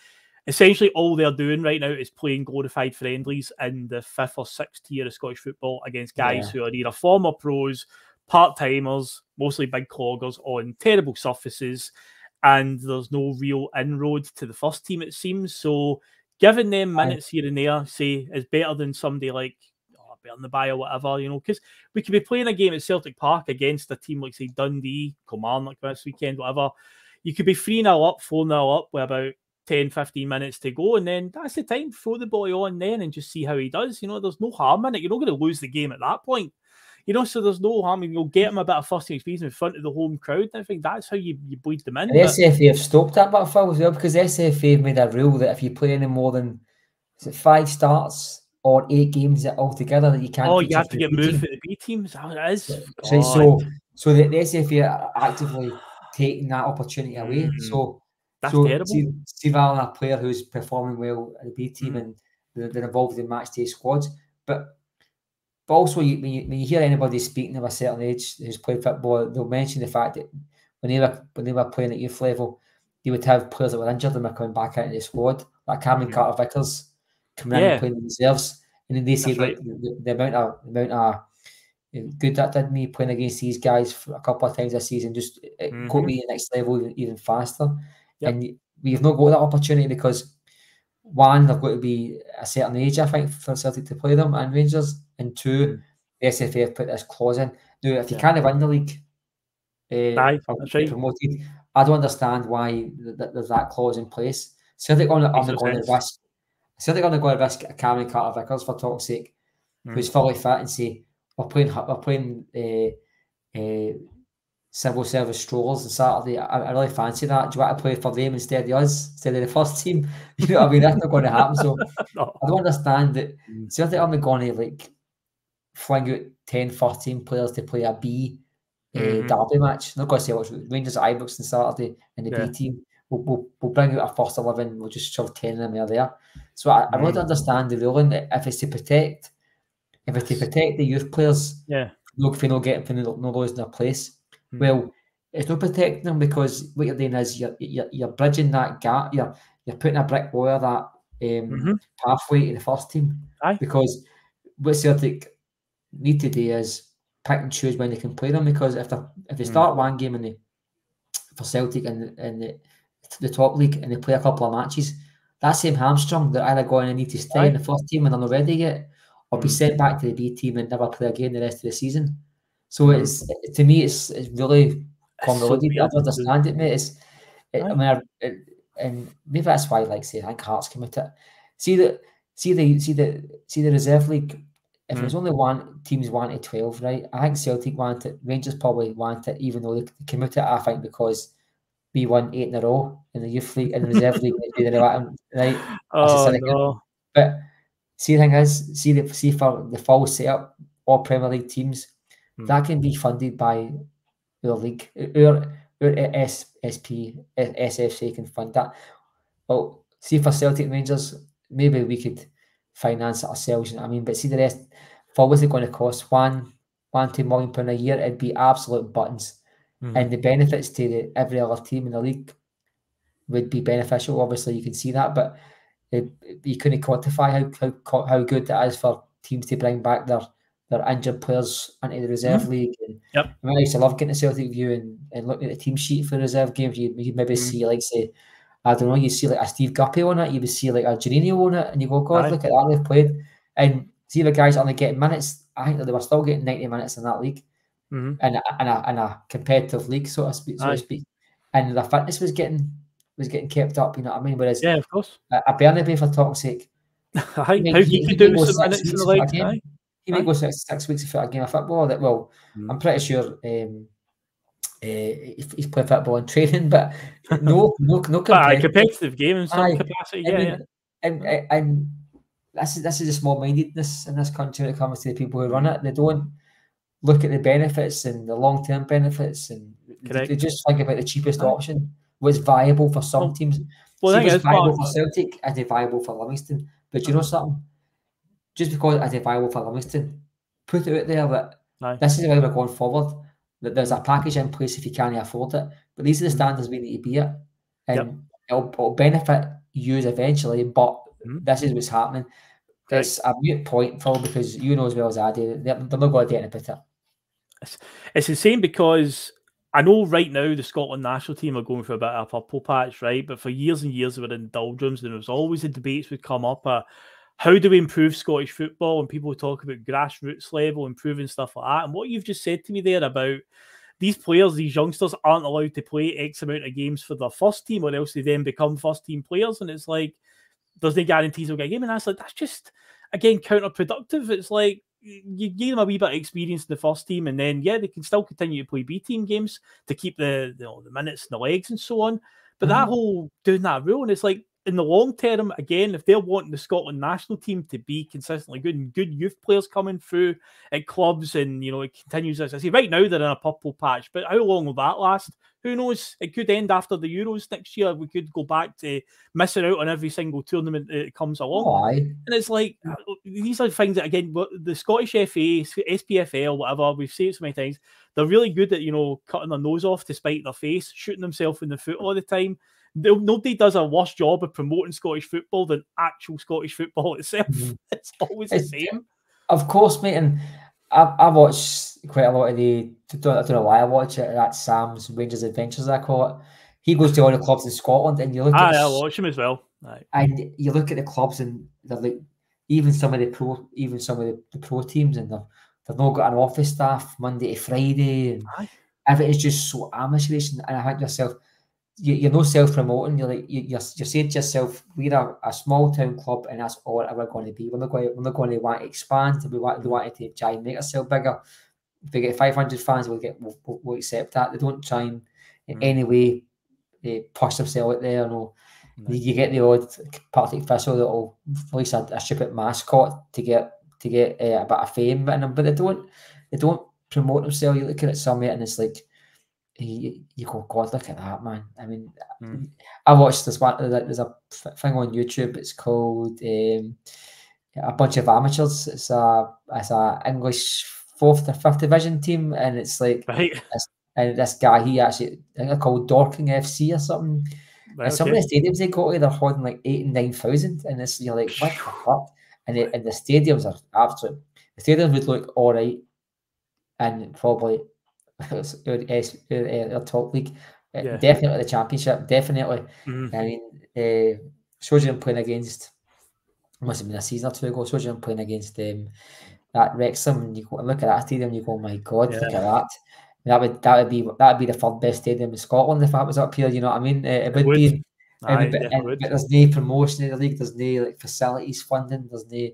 essentially all they're doing right now is playing glorified friendlies in the 5th or 6th tier of Scottish football against guys who are either former pros, part-timers, mostly big cloggers on terrible surfaces, and there's no real inroad to the first team, it seems. So giving them minutes here and there, say, is better than somebody like Bernabeu or whatever, because we could be playing a game at Celtic Park against a team like, say, Dundee, Kilmarnock this weekend, whatever. You could be 3-0 up, 4-0 up with about 10, 15 minutes to go, and then that's the time, throw the boy on then and just see how he does. There's no harm in it. You're not going to lose the game at that point. So there's no harm. You'll get him a bit of first team experience in front of the home crowd. And I think that's how you bleed them in. The SFA have stopped that bit, Phil, as well, because the SFA have made a rule that if you play any more than 5 starts or 8 games altogether, that you can't. Oh, you have to get moved for the B team. Is that what it is? So the SFA are actively taking that opportunity away. So that's terrible. See Valin, a player who's performing well at the B team, and they're involved in match day squads. But also, when you hear anybody speaking of a certain age who's played football, they'll mention the fact that when they were playing at youth level, they would have players that were injured and were coming back into the squad, like Cameron Carter-Vickers coming in and playing the reserves, and then they say the amount of good that did me playing against these guys for a couple of times this season, just got me to the next level even faster. And we've not got that opportunity because, one, they've got to be a certain age, I think, for Celtic to play them and Rangers, and 2, the SFA have put this clause in. Now, if you can't win the league, promoted, I don't understand why there's that clause in place. Celtic are going to risk a Cameron Carter-Vickers, for talk's sake, who's fully fit, and say we're playing civil service strollers on Saturday. I really fancy that. Do you want to play for them instead of us, instead of the first team? You know what I mean? That's not going to happen. So No. I don't understand that. Celtic aren't going to like fling out 10 first team players to play a B derby match. They're not going to say what's Rangers at Ibrox on Saturday in the B team. We'll bring out a first 11. We'll just shove 10 of them there. So I really don't understand the ruling. If it's to protect the youth players, for no losing their place. Well, it's not protecting them, because what you're doing is you're bridging that gap. You're putting a brick wall that pathway to the first team. Because what Celtic need to do is pick and choose when they can play them. Because if they start one game for Celtic in the top league and they play a couple of matches, that same hamstring, they're either going to need to stay in the first team and they're not ready yet, or be sent back to the B team and never play again the rest of the season. So to me, it's really convoluted. I don't understand it, mate. I mean, and maybe that's why, like, say, I think Hearts committed. See the reserve league. If there's only one, teams 1 to 12, right? I think Celtic want it. Rangers probably want it, even though they committed. I think because we won 8 in a row in the youth league, in the reserve league, right? Oh no! But see, the thing is, see for the full setup, all Premier League teams, that can be funded by our league. Our SFC can fund that. Well, see for Celtic and Rangers, maybe we could finance it ourselves. You know what I mean? But see the rest, for what's it going to cost? £1-2 million a year, it'd be absolute buttons. And the benefits to every other team in the league would be beneficial. Obviously, you can see that, but you couldn't quantify how good that is for teams to bring back their injured players into the reserve league. And I mean, I used to love getting a Celtic view and looking at the team sheet for the reserve games. You'd maybe see, like, say, I don't know, you see like a Steve Guppy on it, you would see like a Juninho on it, and you go, God, look at that, they've played. And see the guys only getting minutes. I think that they were still getting 90 minutes in that league. In a competitive league, so to speak, and their fitness was getting kept up. You know what I mean? Whereas, of course, a Bernabeu, for talk's sake, he could do some minutes in the league. He may go 6 weeks without a game of football. That I'm pretty sure he's played football in training, but no competitive game in some capacity. And this is a small-mindedness in this country when it comes to the people who run it. They don't look at the benefits and the long-term benefits, and they just think about the cheapest option, what's viable for some teams. What's viable for Celtic is viable for Livingston. But you know something? Just because it's viable for Livingston, put it out there that this is the way we're going forward, that there's a package in place if you can't afford it. But these are the standards we need to be at. And it'll benefit you eventually, but this is what's happening. It's a mute point, Phil, because you know as well as I do, they're not going to do anything about it. It's insane, because I know right now the Scotland national team are going for a bit of a purple patch, right? But for years and years they were in doldrums, and there was always the debates would come up. How do we improve Scottish football? And people would talk about grassroots level, improving stuff like that. And what you've just said to me there about these players, these youngsters, aren't allowed to play X amount of games for their first team, or else they then become first team players. And it's like, there's no guarantees they'll get a game. And that's just, again, counterproductive. It's like, you give them a wee bit of experience in the first team, and then they can still continue to play B team games to keep the minutes and the legs and so on. But that whole doing that rule, and it's like, in the long term, again, if they're wanting the Scotland national team to be consistently good and good youth players coming through at clubs, and it continues, as I say, right now they're in a purple patch, but how long will that last? Who knows? It could end after the Euros next year. We could go back to missing out on every single tournament that comes along. And it's like, these are things that, again, the Scottish FA, SPFL, whatever, we've said it so many times, they're really good at, cutting their nose off to spite their face, shooting themselves in the foot all the time. Nobody does a worse job of promoting Scottish football than actual Scottish football itself. It's always the same. Of course, mate. And I watch quite a lot of I don't know why I watch it. That's Sam's Rangers Adventures, I call it. He goes to all the clubs in Scotland, and you look at I watch him as well. And you look at the clubs, and they're like, even some of the pro teams, and they've not got an office staff Monday to Friday, and everything's just so amateurish. And I think to yourself, you're no self-promoting. You're saying to yourself, we're a small town club, and that's all we're going to be. We're not going to want to expand. We want to try and make ourselves bigger. if they get 500 fans, we'll accept that. They don't try and in any way push themselves out there. No. You get the odd Partick Thistle that'll release a stupid mascot to get a bit of fame in them, but they don't promote themselves. You look at some and it's like you go, God, look at that, man. I mean, I watched this one. There's a thing on YouTube. It's called A Bunch of Amateurs. It's a English 4th or 5th division team, and it's like this guy, he actually, I think they're called Dorking FC or something. Right, and some of the stadiums they go to, they're holding like 8,000 and 9,000, and it's, you're like, what the fuck? And the stadiums are absolute. The stadiums would look all right, and probably the top league, definitely the Championship, definitely. I mean, Sojourn playing against, must have been a season or two ago. Sojourn playing against that Wrexham, and you go and look at that stadium, and you go, my God, look at that. That would be the 3rd best stadium in Scotland if that was up here. You know what I mean? It would be. But there's no promotion in the league. There's no like facilities funding. There's no.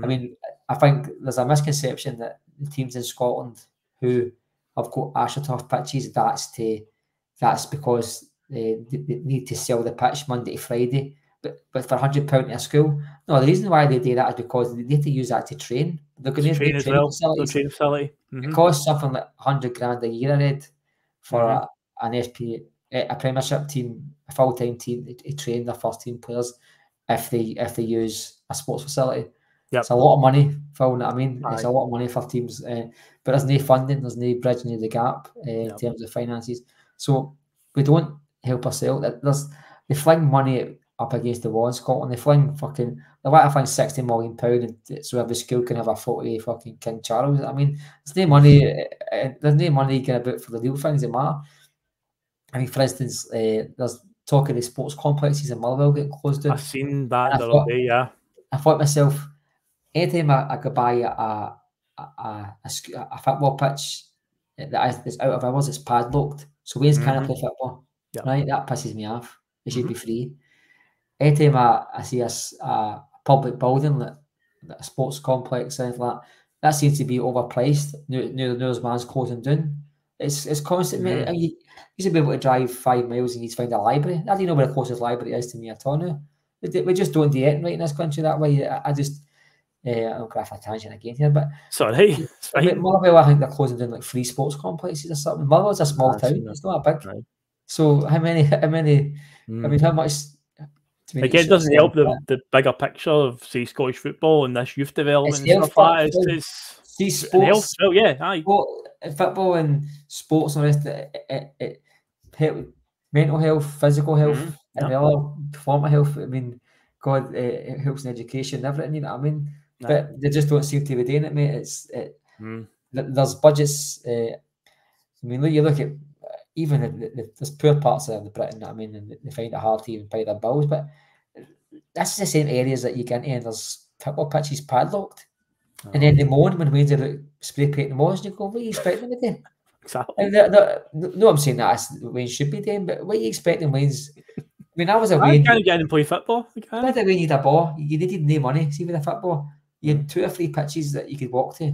I mean, I think there's a misconception that the teams in Scotland who have got AstroTurf pitches, that's because they need to sell the pitch Monday to Friday. But for £100 in a school, no. The reason why they do that is because they need to use that to train. They're going to train as well. Training facility. It costs something like $100,000 a year ahead for an SP, a Premiership team, a full-time team to train their first team players if they use a sports facility. It's a lot of money, Phil. You know what I mean? It's a lot of money for teams, but there's no funding, there's no bridging the gap in terms of finances. So we don't help ourselves. They fling money up against the wall in Scotland. They fling they want to find £60 million so every school can have a photo of fucking King Charles. I mean, there's no money. There's no money going about for the real things that matter. I mean, for instance, there's talk of the sports complexes in Motherwell getting closed down. I've seen that the other day. Yeah, I thought myself, anytime I could buy a football pitch that's out of hours, it's padlocked, so Wales can't play football. Right, that pisses me off. It should be free. Anytime I see a public building, like a sports complex, anything like that seems to be overpriced. News man's closing down. It's constant. You should be able to drive 5 miles and you'd find a library. I don't know where the closest library is to me at all now. We just don't do it right in this country that way. I just I'm going off a tangent again here, but sorry. Motherwell, I think they're closing down like 3 sports complexes or something. Motherwell's a small town. It's not a big. Right. So how many? I mean, how much? Again, it doesn't help the bigger picture of, say, Scottish football and this youth development and stuff like that. It's sports. Oh, yeah, football and sports and the rest. It help mental health, physical health, and the other performance health. I mean, God, it helps in education and everything. You know what I mean? But they just don't seem to be doing it, mate. There's budgets. I mean, you look at even there's poor parts of the Britain. I mean, and they find it hard to even pay their bills. But that's the same areas that you get in. And there's football pitches padlocked, and then they moan when Wayne's are spray painting the walls, and you go, "What are you expecting them to do?" Exactly. No, I'm saying that Wayne should be doing, but what are you expecting Wayne's? I mean, I was a Wayne. Can't get in and play football. Why did Wayne need a ball? You needed no money. See, with a football, you had 2 or 3 pitches that you could walk to. You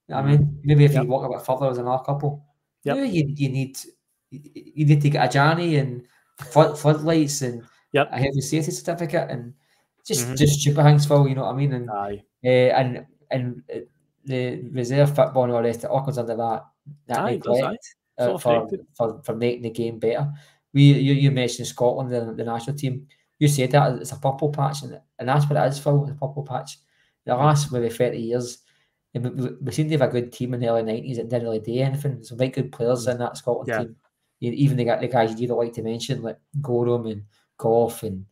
know what I mean? Maybe if you walk a bit further, there's another couple. Now you need to get a Johnny and floodlights and a heavy safety certificate and just stupid things, Phil. You know what I mean? And the reserve football and all the rest, it all comes under that neglect for making the game better. You mentioned Scotland, the national team. You said that it's a purple patch, and that's what it is, Phil. The purple patch. The last maybe 30 years, we seem to have a good team in the early 90s that didn't really do anything. Some very good players in that Scotland team. Even the guys you don't like to mention, like Gorham and Gough and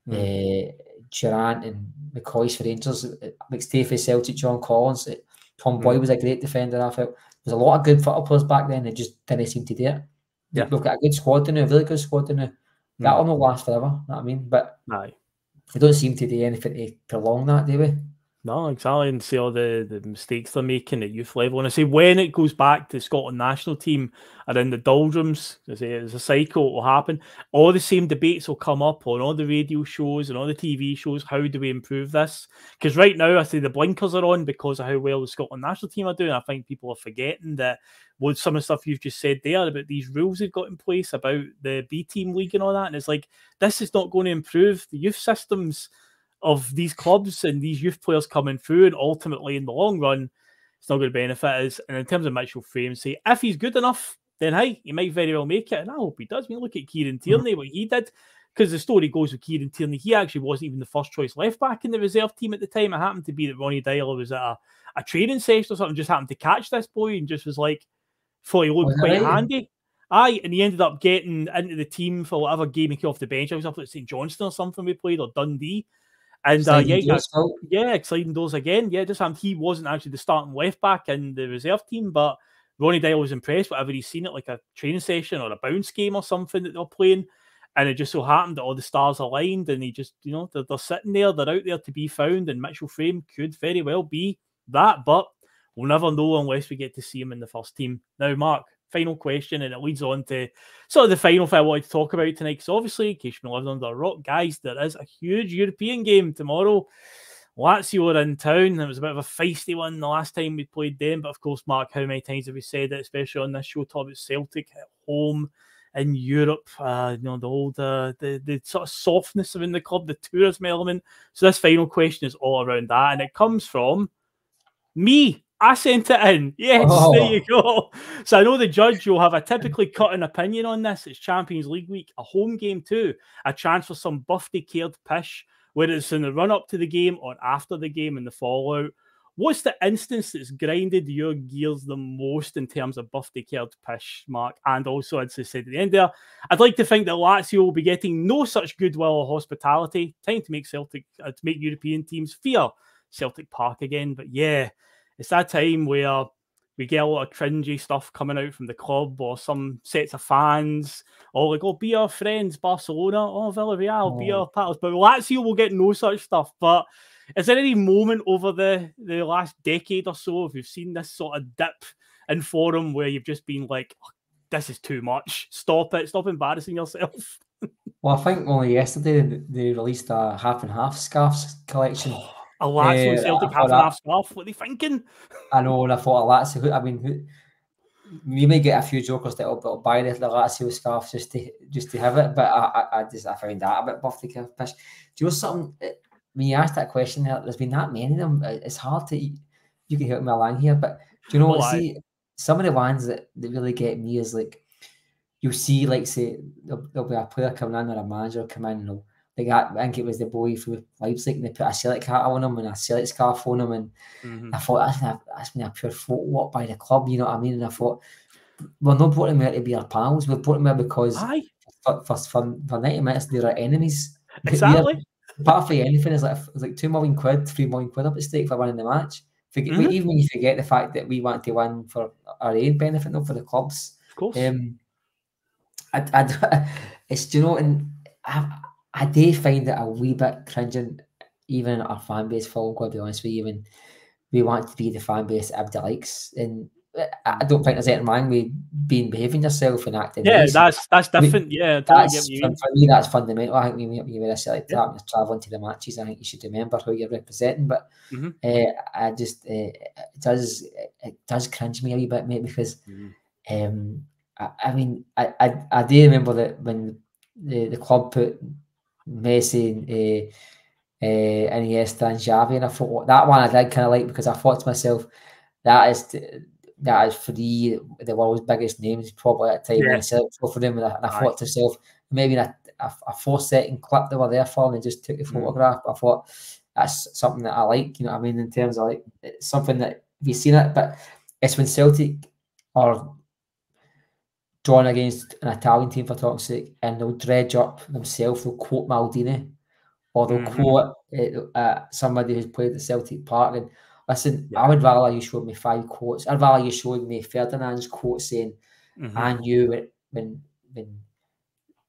Durant and McCoy for Rangers, McStay for Celtic, John Collins. Tom Boy was a great defender, I felt. There's a lot of good football players back then that just didn't seem to do it. We've got a good squad now, a really good squad now. That'll not last forever, you know what I mean? But we don't seem to do anything to prolong that, do we? No, exactly, and see all the mistakes they're making at youth level. And I say when it goes back to the Scotland national team are in the doldrums, I say it's a cycle, it will happen. All the same debates will come up on all the radio shows and all the TV shows. How do we improve this? Because right now, I say the blinkers are on because of how well the Scotland national team are doing. I think people are forgetting that with some of the stuff you've just said there about these rules they've got in place about the B team league and all that. And it's like, this is not going to improve the youth systems of these clubs and these youth players coming through, and ultimately in the long run, it's not going to benefit us. And in terms of Mitchell Frame, say if he's good enough, then hey, he might very well make it, and I hope he does. I mean, look at Kieran Tierney, what he did, because the story goes with Kieran Tierney, he actually wasn't even the first choice left back in the reserve team at the time. It happened to be that Ronnie Dyler was at a training session or something, just happened to catch this boy and just was like, thought he looked quite handy. Aye, and he ended up getting into the team for whatever game he came off the bench. I was up at St Johnstone or something we played, or Dundee. And sliding doors again. Yeah, just he wasn't actually the starting left back in the reserve team, but Ronnie Dyle was impressed whatever he's seen at like a training session or a bounce game or something that they're playing. And it just so happened that all the stars aligned, and he just, they're sitting there, they're out there to be found, and Mitchell Frame could very well be that, but we'll never know unless we get to see him in the first team. Now, Mark, final question, and it leads on to sort of the final thing I wanted to talk about tonight, because obviously, in case you've been living under a rock, guys, there is a huge European game tomorrow. Lazio are in town. It was a bit of a feisty one the last time we played them, but of course, Mark, how many times have we said it, especially on this show, talk about Celtic at home in Europe, the old the sort of softness around the club, the tourism element. So this final question is all around that, and it comes from me. I sent it in. Yes, there you go. So I know the judge will have a typically cut-in opinion on this. It's Champions League week, a home game too, a chance for some buffy Caird Pish, whether it's in the run-up to the game or after the game and the fallout. What's the instance that's grinded your gears the most in terms of buffy Caird Pish, Mark? And also, as I said at the end there, I'd like to think that Lazio will be getting no such goodwill or hospitality. Time to make European teams fear Celtic Park again. But yeah, it's that time where we get a lot of cringy stuff coming out from the club or some sets of fans, or like, oh, be our friends, Barcelona, oh, Villarreal, be our partners. But Lazio will get no such stuff. But is there any moment over the last decade or so, if you've seen this sort of dip in form where you've just been like, oh, this is too much, stop it, stop embarrassing yourself? Well, I think only yesterday they released a half and half scarves collection. A Lazio Celtic half and half scarf. What are they thinking? I know, and I thought a Lazio. I mean, we may get a few jokers that'll buy the Lazio scarf just to have it, but I find that a bit buffy Caird Pish. Do you know something? When you asked that question, there's been that many of them. It's hard to. You can help me along here, but do you know what? See, some of the ones that really get me is like, you'll see, like, say, there'll be a player coming in or a manager come in, and like I think it was the boy from Leipzig, and they put a Celtic hat on him and a Celtic scarf on him, and I thought that's been a pure photo op by the club, you know what I mean? And I thought, we're not brought him here to be our pals. We've brought him here because for 90 minutes they're our enemies. Exactly. Apart from anything, it's like £2 million, £3 million up at stake for winning the match. Even when you forget the fact that we want to win for our own benefit, not for the clubs. Of course. It's, you know, and I do find it a wee bit cringing, even in our fan base, Phil, I'm going to be honest with you, when we want to be the fan base everybody likes. And I don't think there's anything wrong with behaving yourself and acting nice. That's different. For me, that's fundamental. I think when you wear a Celtic hat and you're travelling to the matches, I think you should remember who you're representing. But I just it does cringe me a wee bit, mate, because I mean, I do remember that when the club put Messi, Iniesta and Xavi, and I thought that one I did kind of like, because I thought to myself, that is three the world's biggest names probably at the time when I said for them, and I thought to myself, maybe a 4-second clip they were there for, and they just took the photograph. I thought that's something that I like, you know what I mean, in terms of like, it's something that we've seen it, but it's when Celtic are drawn against an Italian team, for talk's sake, and they'll dredge up themselves, they'll quote Maldini, or they'll quote somebody who's played at Celtic Park. And listen, I would rather you showed me 5 quotes. I'd rather you showed me Ferdinand's quote saying, "I knew it when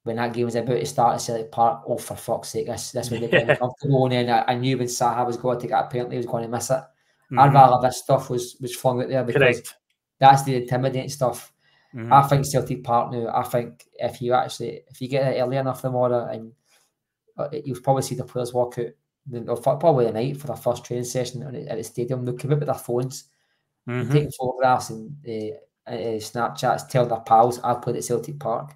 when that game was about to start at Celtic Park, oh, for fuck's sake, this would have been comfortable. And then I knew when Saha was going to get a penalty, he was going to miss it. I'd rather this stuff was flung out there, because that's the intimidating stuff. I think Celtic Park now, I think if you get it early enough tomorrow, and you'll probably see the players walk out probably the night for their first training session at the stadium. They'll come out with their phones and taking photographs and Snapchats, telling their pals, I played at Celtic Park.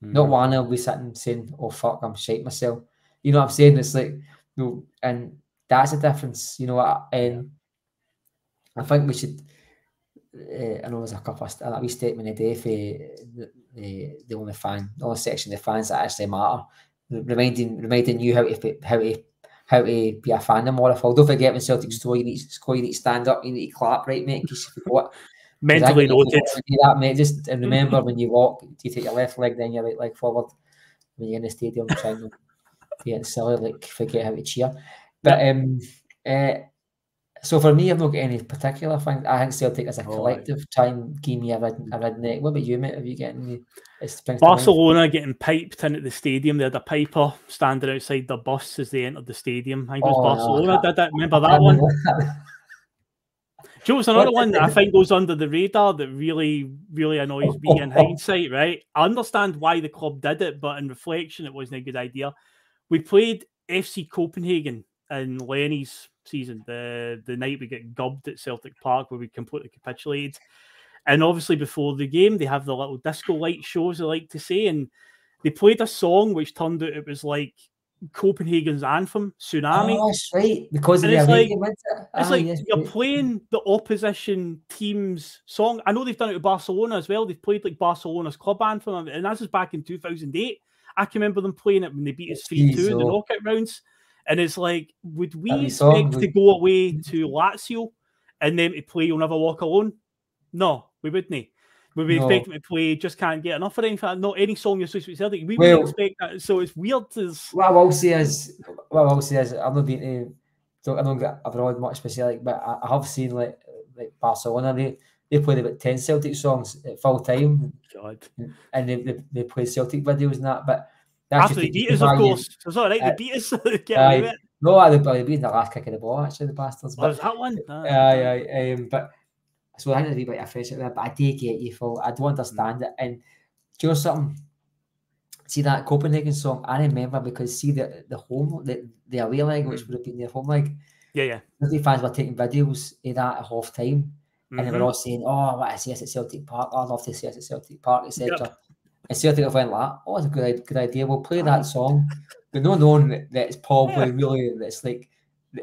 Not one will be sitting saying, oh fuck, I'm shite myself. You know what I'm saying? It's like, no, and that's the difference, you know. And I think we should, I know there's a couple of a wee statement a day for the only section of the fans that actually matter. Reminding you how to be a fan of Motherwell. Don't forget, when Celtic score, you need to stand up, you need to clap, right, mate, in case you forgot. Mentally noted. That, mate. Just and remember, when you walk, you take your left leg, then your right leg forward. When you're in the stadium, trying to get silly, like forget how to cheer. But so for me, I've not got any particular thing. I think Celtic as a collective time gave me a red neck. What about you, mate? Have you got any? Barcelona getting piped into the stadium. They had a piper standing outside the bus as they entered the stadium. I think it was Barcelona did that. Remember that one? Do you know what's another one that I think goes under the radar that really, really annoys me in hindsight, right? I understand why the club did it, but in reflection, it wasn't a good idea. We played FC Copenhagen in Lenny's season, the night we get gubbed at Celtic Park, where we completely capitulated. And obviously before the game, they have the little disco light shows, I like to say, and they played a song which turned out it was like Copenhagen's anthem, Tsunami. Oh, that's right. Because it's like you're playing the opposition team's song. I know they've done it with Barcelona as well. They've played like Barcelona's club anthem, and this was back in 2008. I can remember them playing it when they beat us 3-2 in the knockout rounds. And it's like, would we expect to go away to Lazio and then to play You'll Never Walk Alone? No, we wouldn't. Would we expect them to play Just Can't Get Enough or anything? Not any song you're supposed to Celtic. We wouldn't expect that. So it's weird. What I will say is, I'm not being I don't get abroad much specific, but I have seen like Barcelona. They played about 10 Celtic songs at full time. God. And they played Celtic videos and that. But that's after they beat us, of course. So it's all right. They beat us. No, they beat the last kick of the ball, actually, the bastards. Was that one? But so I think there'd be a bit of fresh out there, but I do get you, Phil. I do understand it. And do you know something? See that Copenhagen song? I remember, because see the home, the away leg, which would have been their home leg. Yeah. The fans were taking videos of that at half time, and they were all saying, "Oh, what I see us at Celtic Park. I'd love to see us at Celtic Park, etc." Yep. And Celtic went like, "Oh, it's a good idea. We'll play that song," but not knowing that it's probably really it's like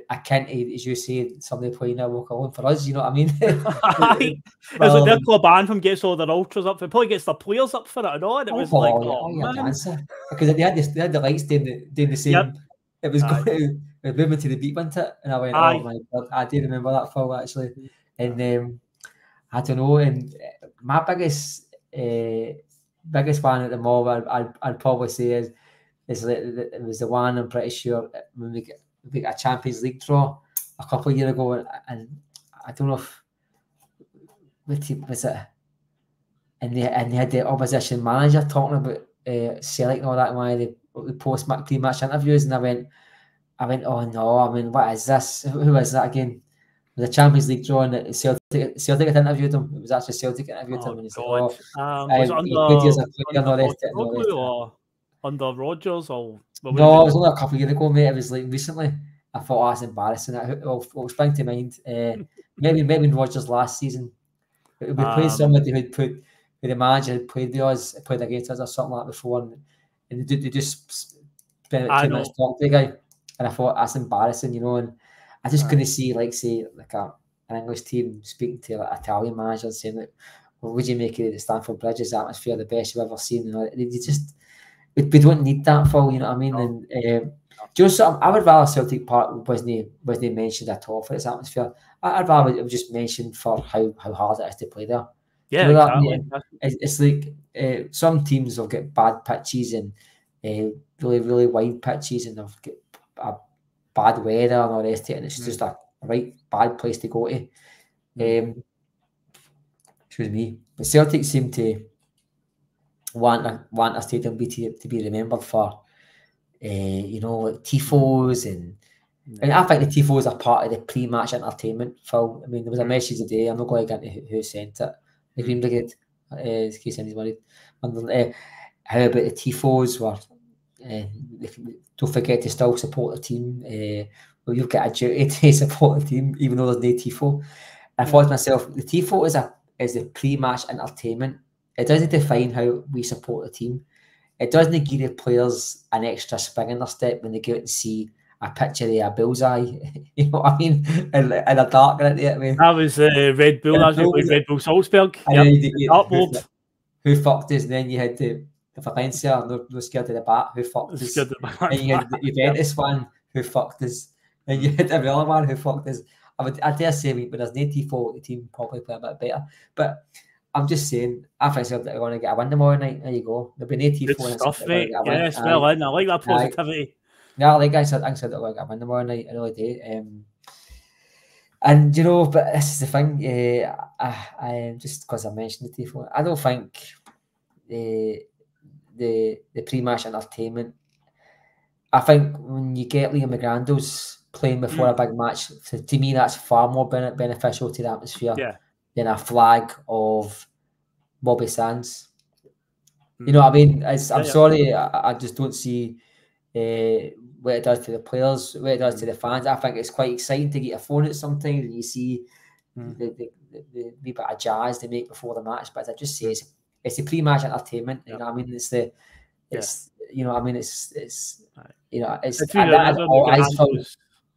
akin to, as you say, somebody playing a Walk Alone for us. You know what I mean? It's like their club anthem gets all their ultras up. It probably gets their players up for it and all. And it was man. Because they had the lights doing the same. Yep. It was going moving to the beat, wasn't it? And I went, oh my God, I do remember that film actually. And I don't know. And my biggest one at the moment, I'd probably say is it was the one, I'm pretty sure, when we got a Champions League draw a couple of years ago, and I don't know if what team was it, and they had the opposition manager talking about Celtic and all that, why the post pre-match interviews, and I went, oh no, I mean, what is this? Who is that again? The Champions League draw, and Celtic had interviewed him. It was actually Celtic interviewed him, and he said, was it under Rodgers or? No, it was only a couple of years ago, mate. It was like recently. I thought, that's embarrassing. I'll spring to mind. Maybe in Rodgers last season, we played somebody who the manager had played with us, played against us or something like that before, and they just spent 2 minutes talking to the guy, and I thought, that's embarrassing, you know. And I just couldn't see, like, say, like an English team speaking to like Italian manager and saying, like, well, would you make it at Stamford Bridge's atmosphere the best you've ever seen? You know, we don't need that, Phil, you know what I mean? No. And do you know something? I would rather Celtic Park wasn't mentioned at all for its atmosphere. I'd rather it was just mentioned for how hard it is to play there. Yeah, you know exactly. It's like some teams will get bad pitches and really, really wide pitches, and they'll get a bad weather and all the rest of it, and it's just a right bad place to go to. Excuse me. But Celtic seem to want a stadium to be remembered for, you know, like tifos and I think the tifos are part of the pre-match entertainment, Phil. I mean, there was a message today. I'm not going to get into who sent it. The Green Brigade, in case anybody's worried. How about the tifos were? Don't forget to still support the team. Well, you've got a duty to support the team, even though there's no tifo. I thought to myself, the tifo is the pre-match entertainment. It doesn't define how we support the team. It doesn't give the players an extra spring in their step when they go out and see a picture of a bullseye. You know what I mean? And a dark in it. I mean, that was Red Bull. That was Red Bull Salzburg. Who fucked us? And then you had the Valencia, no scared of the bat. Who fucked us? And you had the Juventus one. Who fucked us? And you had every other one who fucked us. I dare say, when there's no tifo, the team probably play a bit better. But I'm just saying, I think they're going to get a win tomorrow night. There you go. There'll be no tifo. Good stuff, mate. Yes, well in. I like that positivity. Yeah, like I said, they're going to get a win tomorrow night. I really do. And you know, but this is the thing. I just because I mentioned the tifo, I don't think the pre-match entertainment. I think when you get Liam McGrandles playing before a big match, to me that's far more beneficial to the atmosphere than a flag of Bobby Sands. You know what I mean? I'm sorry, I just don't see what it does to the players, what it does to the fans. I think it's quite exciting to get your phone out sometimes and you see the wee bit of jazz they make before the match. But as I just say, it's the pre-match entertainment. You know what I mean? You know what I mean? It's you know, it's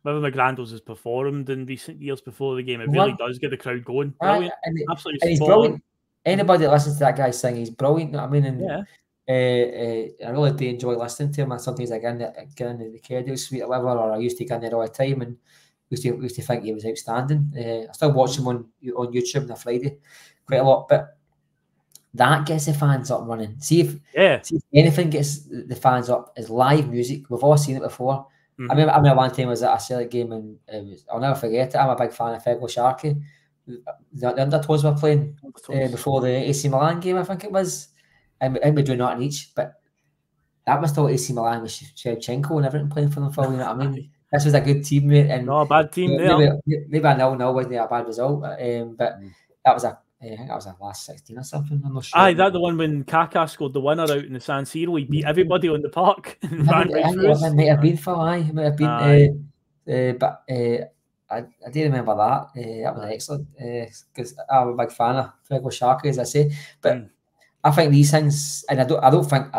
whether McGrandles has performed in recent years before the game, it really does get the crowd going. Brilliant. Absolutely. And he's brilliant. Anybody that listens to that guy sing, he's brilliant. You know what I mean? And I really do enjoy listening to him. And sometimes I get in the Caird suite or whatever, or I used to get in there all the time and used to think he was outstanding. I still watch him on YouTube on a Friday quite a lot, but that gets the fans up and running. See if anything gets the fans up is live music. We've all seen it before. I remember one time I was at a Celtic game and I'll never forget it. I'm a big fan of Fego Sharkey. The Undertones were playing before the AC Milan game, I think it was. And we drew nothing each, but that was still AC Milan with Shevchenko and everything playing for them. You know what I mean? This was a good team, mate. And not a bad team there. Maybe a 0-0 wasn't a bad result, but that was I think that was the last 16 or something. I'm not sure. Aye, that the one when Kaká scored the winner out in the San Siro. He beat everybody on the park. It might have been for it might have been. But I do remember that. That was excellent because I'm a big fan of Fego Sharkey, as I say. But I think these things, and I don't think.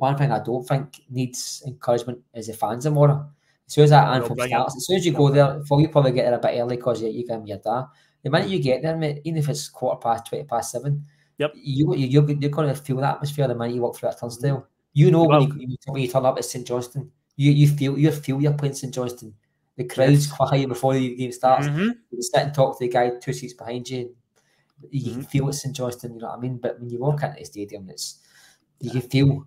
One thing I don't think needs encouragement is the fans tomorrow. As soon as that anthem starts, as soon as you go there, you probably get there a bit early because you can be your dad. The minute you get there, mate, even if it's 7:15, you're going to feel the atmosphere the minute you walk through that turnstile. You know when you turn up at St Johnstone, you feel you're playing St Johnstone. The crowd's quiet before the game starts. You sit and talk to the guy 2 seats behind you. You can feel it's St Johnstone, you know what I mean? But when you walk into the stadium, you can feel,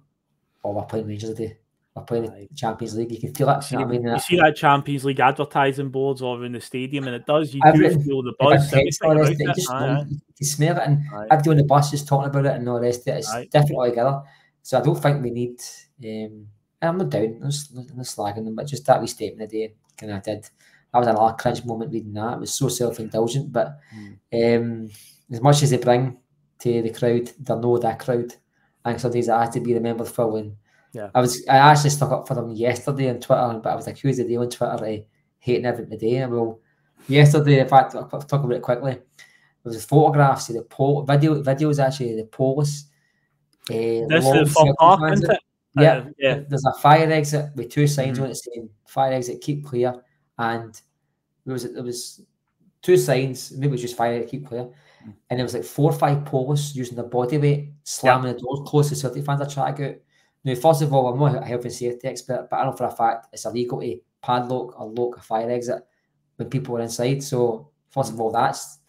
we're playing Rangers today. We're playing the Champions League. You can feel that. You see that Champions League advertising boards over in the stadium, and it does. You do feel the buzz. You smell it, and everybody on the bus is talking about it, and all the rest of it. It's definitely together. So I don't think we need. I'm not down. I'm not slagging them, but just that wee statement today, kind of did. That was another cringe moment reading that. It was so self-indulgent, but as much as they bring to the crowd, they know that crowd, and sometimes I had to be remembered for when. I actually stuck up for them yesterday on Twitter, but I was accused today on Twitter of hating everything today. Well, yesterday, in fact, I'll talk about it quickly. There was photographs of the videos actually the police. This is for park, isn't it? There's a fire exit with 2 signs on it saying fire exit, keep clear, and there was 2 signs, maybe it was just fire exit, keep clear, and there was like 4 or 5 police using their body weight, slamming the doors close to Celtic fans are trying to get out. Now, first of all, I'm not a health and safety expert, but I know for a fact it's illegal to padlock or lock a fire exit when people are inside. So, first of all, that's.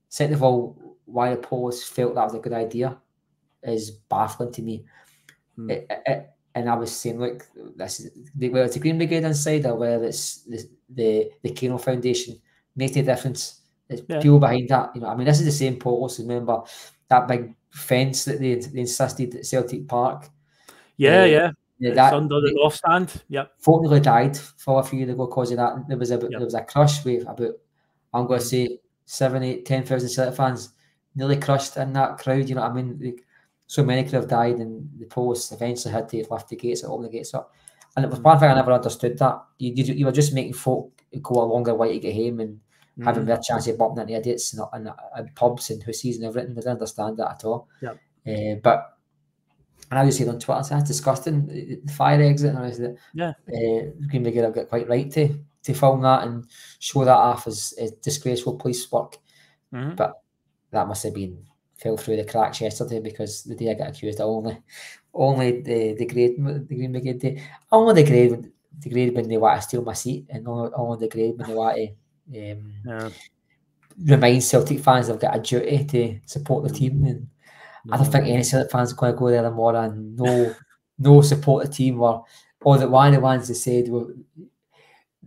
Second of all, why the police felt that was a good idea is baffling to me. And I was saying, look, whether it's the Green Brigade inside or whether it's the Cairney Foundation, makes no difference. There's people behind that. You know, I mean, this is the same police. Remember, that big fence that they insisted at Celtic Park. Yeah. It's that under the North Stand. Yep. Folk nearly died for a few years ago because of that. There was a crush with about, I'm going to say 7, 8, 10,000 Celtic fans nearly crushed in that crowd. You know what I mean? So many could have died, and the police eventually had to lift the gates, open the gates up. And it was one thing I never understood, that you were just making folk go a longer way to get home and having their chance of bumping into idiots and pubs and hussies and everything. I didn't understand that at all. Yep. But and I just said on Twitter, that's disgusting. The fire exit, and I said, Green Brigade have got quite right to film that and show that off as disgraceful police work. But that must have fell through the cracks yesterday, because the day I got accused, only the Green Brigade day, only the grade when they want to steal my seat, and only the grade when they want to remind Celtic fans they've got a duty to support the team. And I don't think any Celtic fans are going to go there tomorrow and no support the team, or one of the ones they said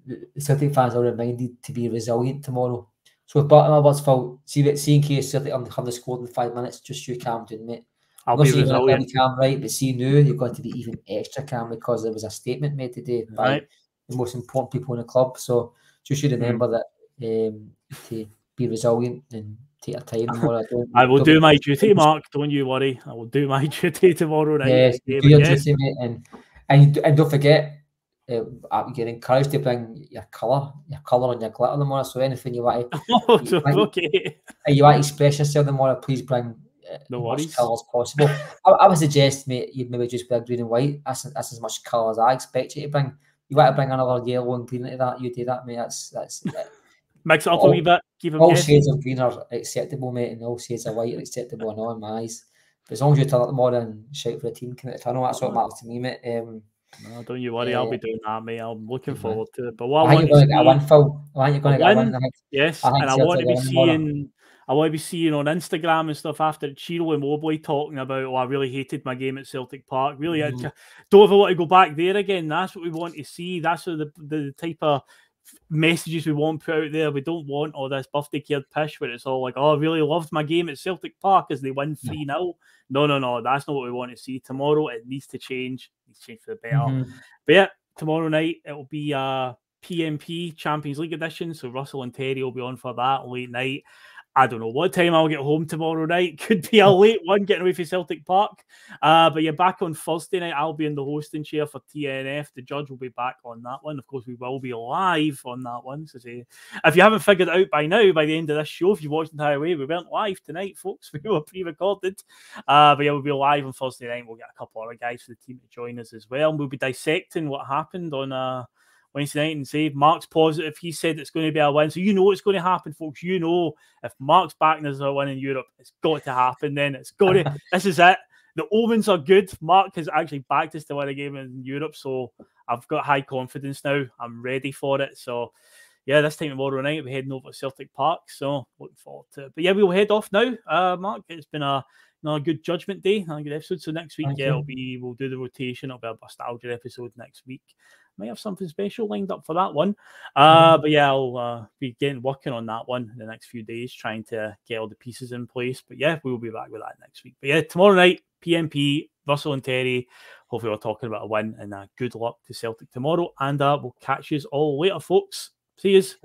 the Celtic fans are reminded to be resilient tomorrow. So with Barton's fault, see in case Celtic have scored in 5 minutes, just you calm down, mate. I'll be resilient. Calm, right? But see now you've got to be even extra calm, because there was a statement made today by the most important people in the club. So just you remember that to be resilient and take your time tomorrow. I will do my duty, Mark. Don't you worry. I will do my duty tomorrow night. Yes, do your duty, mate, and don't forget, you're encouraged to bring your colour and your glitter tomorrow. So anything you want to, you want to express yourself tomorrow, please bring as much colour as possible. I would suggest, mate, you'd maybe just wear green and white. That's as much colour as I expect you to bring. You want to bring another yellow and green into that, you do that, mate. That's mix it up a wee bit. Keep all shades of green are acceptable, mate, and all shades of white are acceptable in all my eyes. But as long as you turn up tomorrow and shout for the team, come out the tunnel, that's what matters to me, mate. No, don't you worry. I'll be doing that, mate. I'm looking forward to it. But what I want you to get a win, Phil. I think you're going to get a win. Yes, and I want to be seeing. I want to be seeing on Instagram and stuff after Chiro and Mobley talking about, I really hated my game at Celtic Park. Really, I don't ever want to go back there again. That's what we want to see. That's the type of messages we want put out there. We don't want all this birthday Caird Pish where it's all like, I really loved my game at Celtic Park as they win 3-0. No. That's not what we want to see tomorrow. It needs to change. It needs to change for the better. But yeah, tomorrow night it will be PMP Champions League edition. So Russell and Terry will be on for that late night. I don't know what time I'll get home tomorrow night. Could be a late one getting away from Celtic Park. But yeah, back on Thursday night, I'll be in the hosting chair for TNF. The judge will be back on that one. Of course, we will be live on that one. So if you haven't figured it out by now, by the end of this show, if you've watched the entire way, we weren't live tonight, folks. We were pre-recorded. But yeah, we'll be live on Thursday night. We'll get a couple of other guys for the team to join us as well. And we'll be dissecting what happened on Wednesday night and say Mark's positive. He said it's going to be a win. So you know it's going to happen, folks. You know if Mark's backing us a win in Europe, it's got to happen then. It's got to. This is it. The omens are good. Mark has actually backed us to win a game in Europe. So I've got high confidence now. I'm ready for it. So yeah, this time tomorrow night, we're heading over to Celtic Park. So looking forward to it. But yeah, we'll head off now, Mark. It's been a good Judgment day, a good episode. So next week, we'll do the rotation. It'll be a nostalgia episode next week. Might have something special lined up for that one. But yeah, I'll be working on that one in the next few days, trying to get all the pieces in place. But yeah, we'll be back with that next week. But yeah, tomorrow night, PMP, Russell and Terry. Hopefully we're talking about a win, and good luck to Celtic tomorrow. And we'll catch you all later, folks. See yous.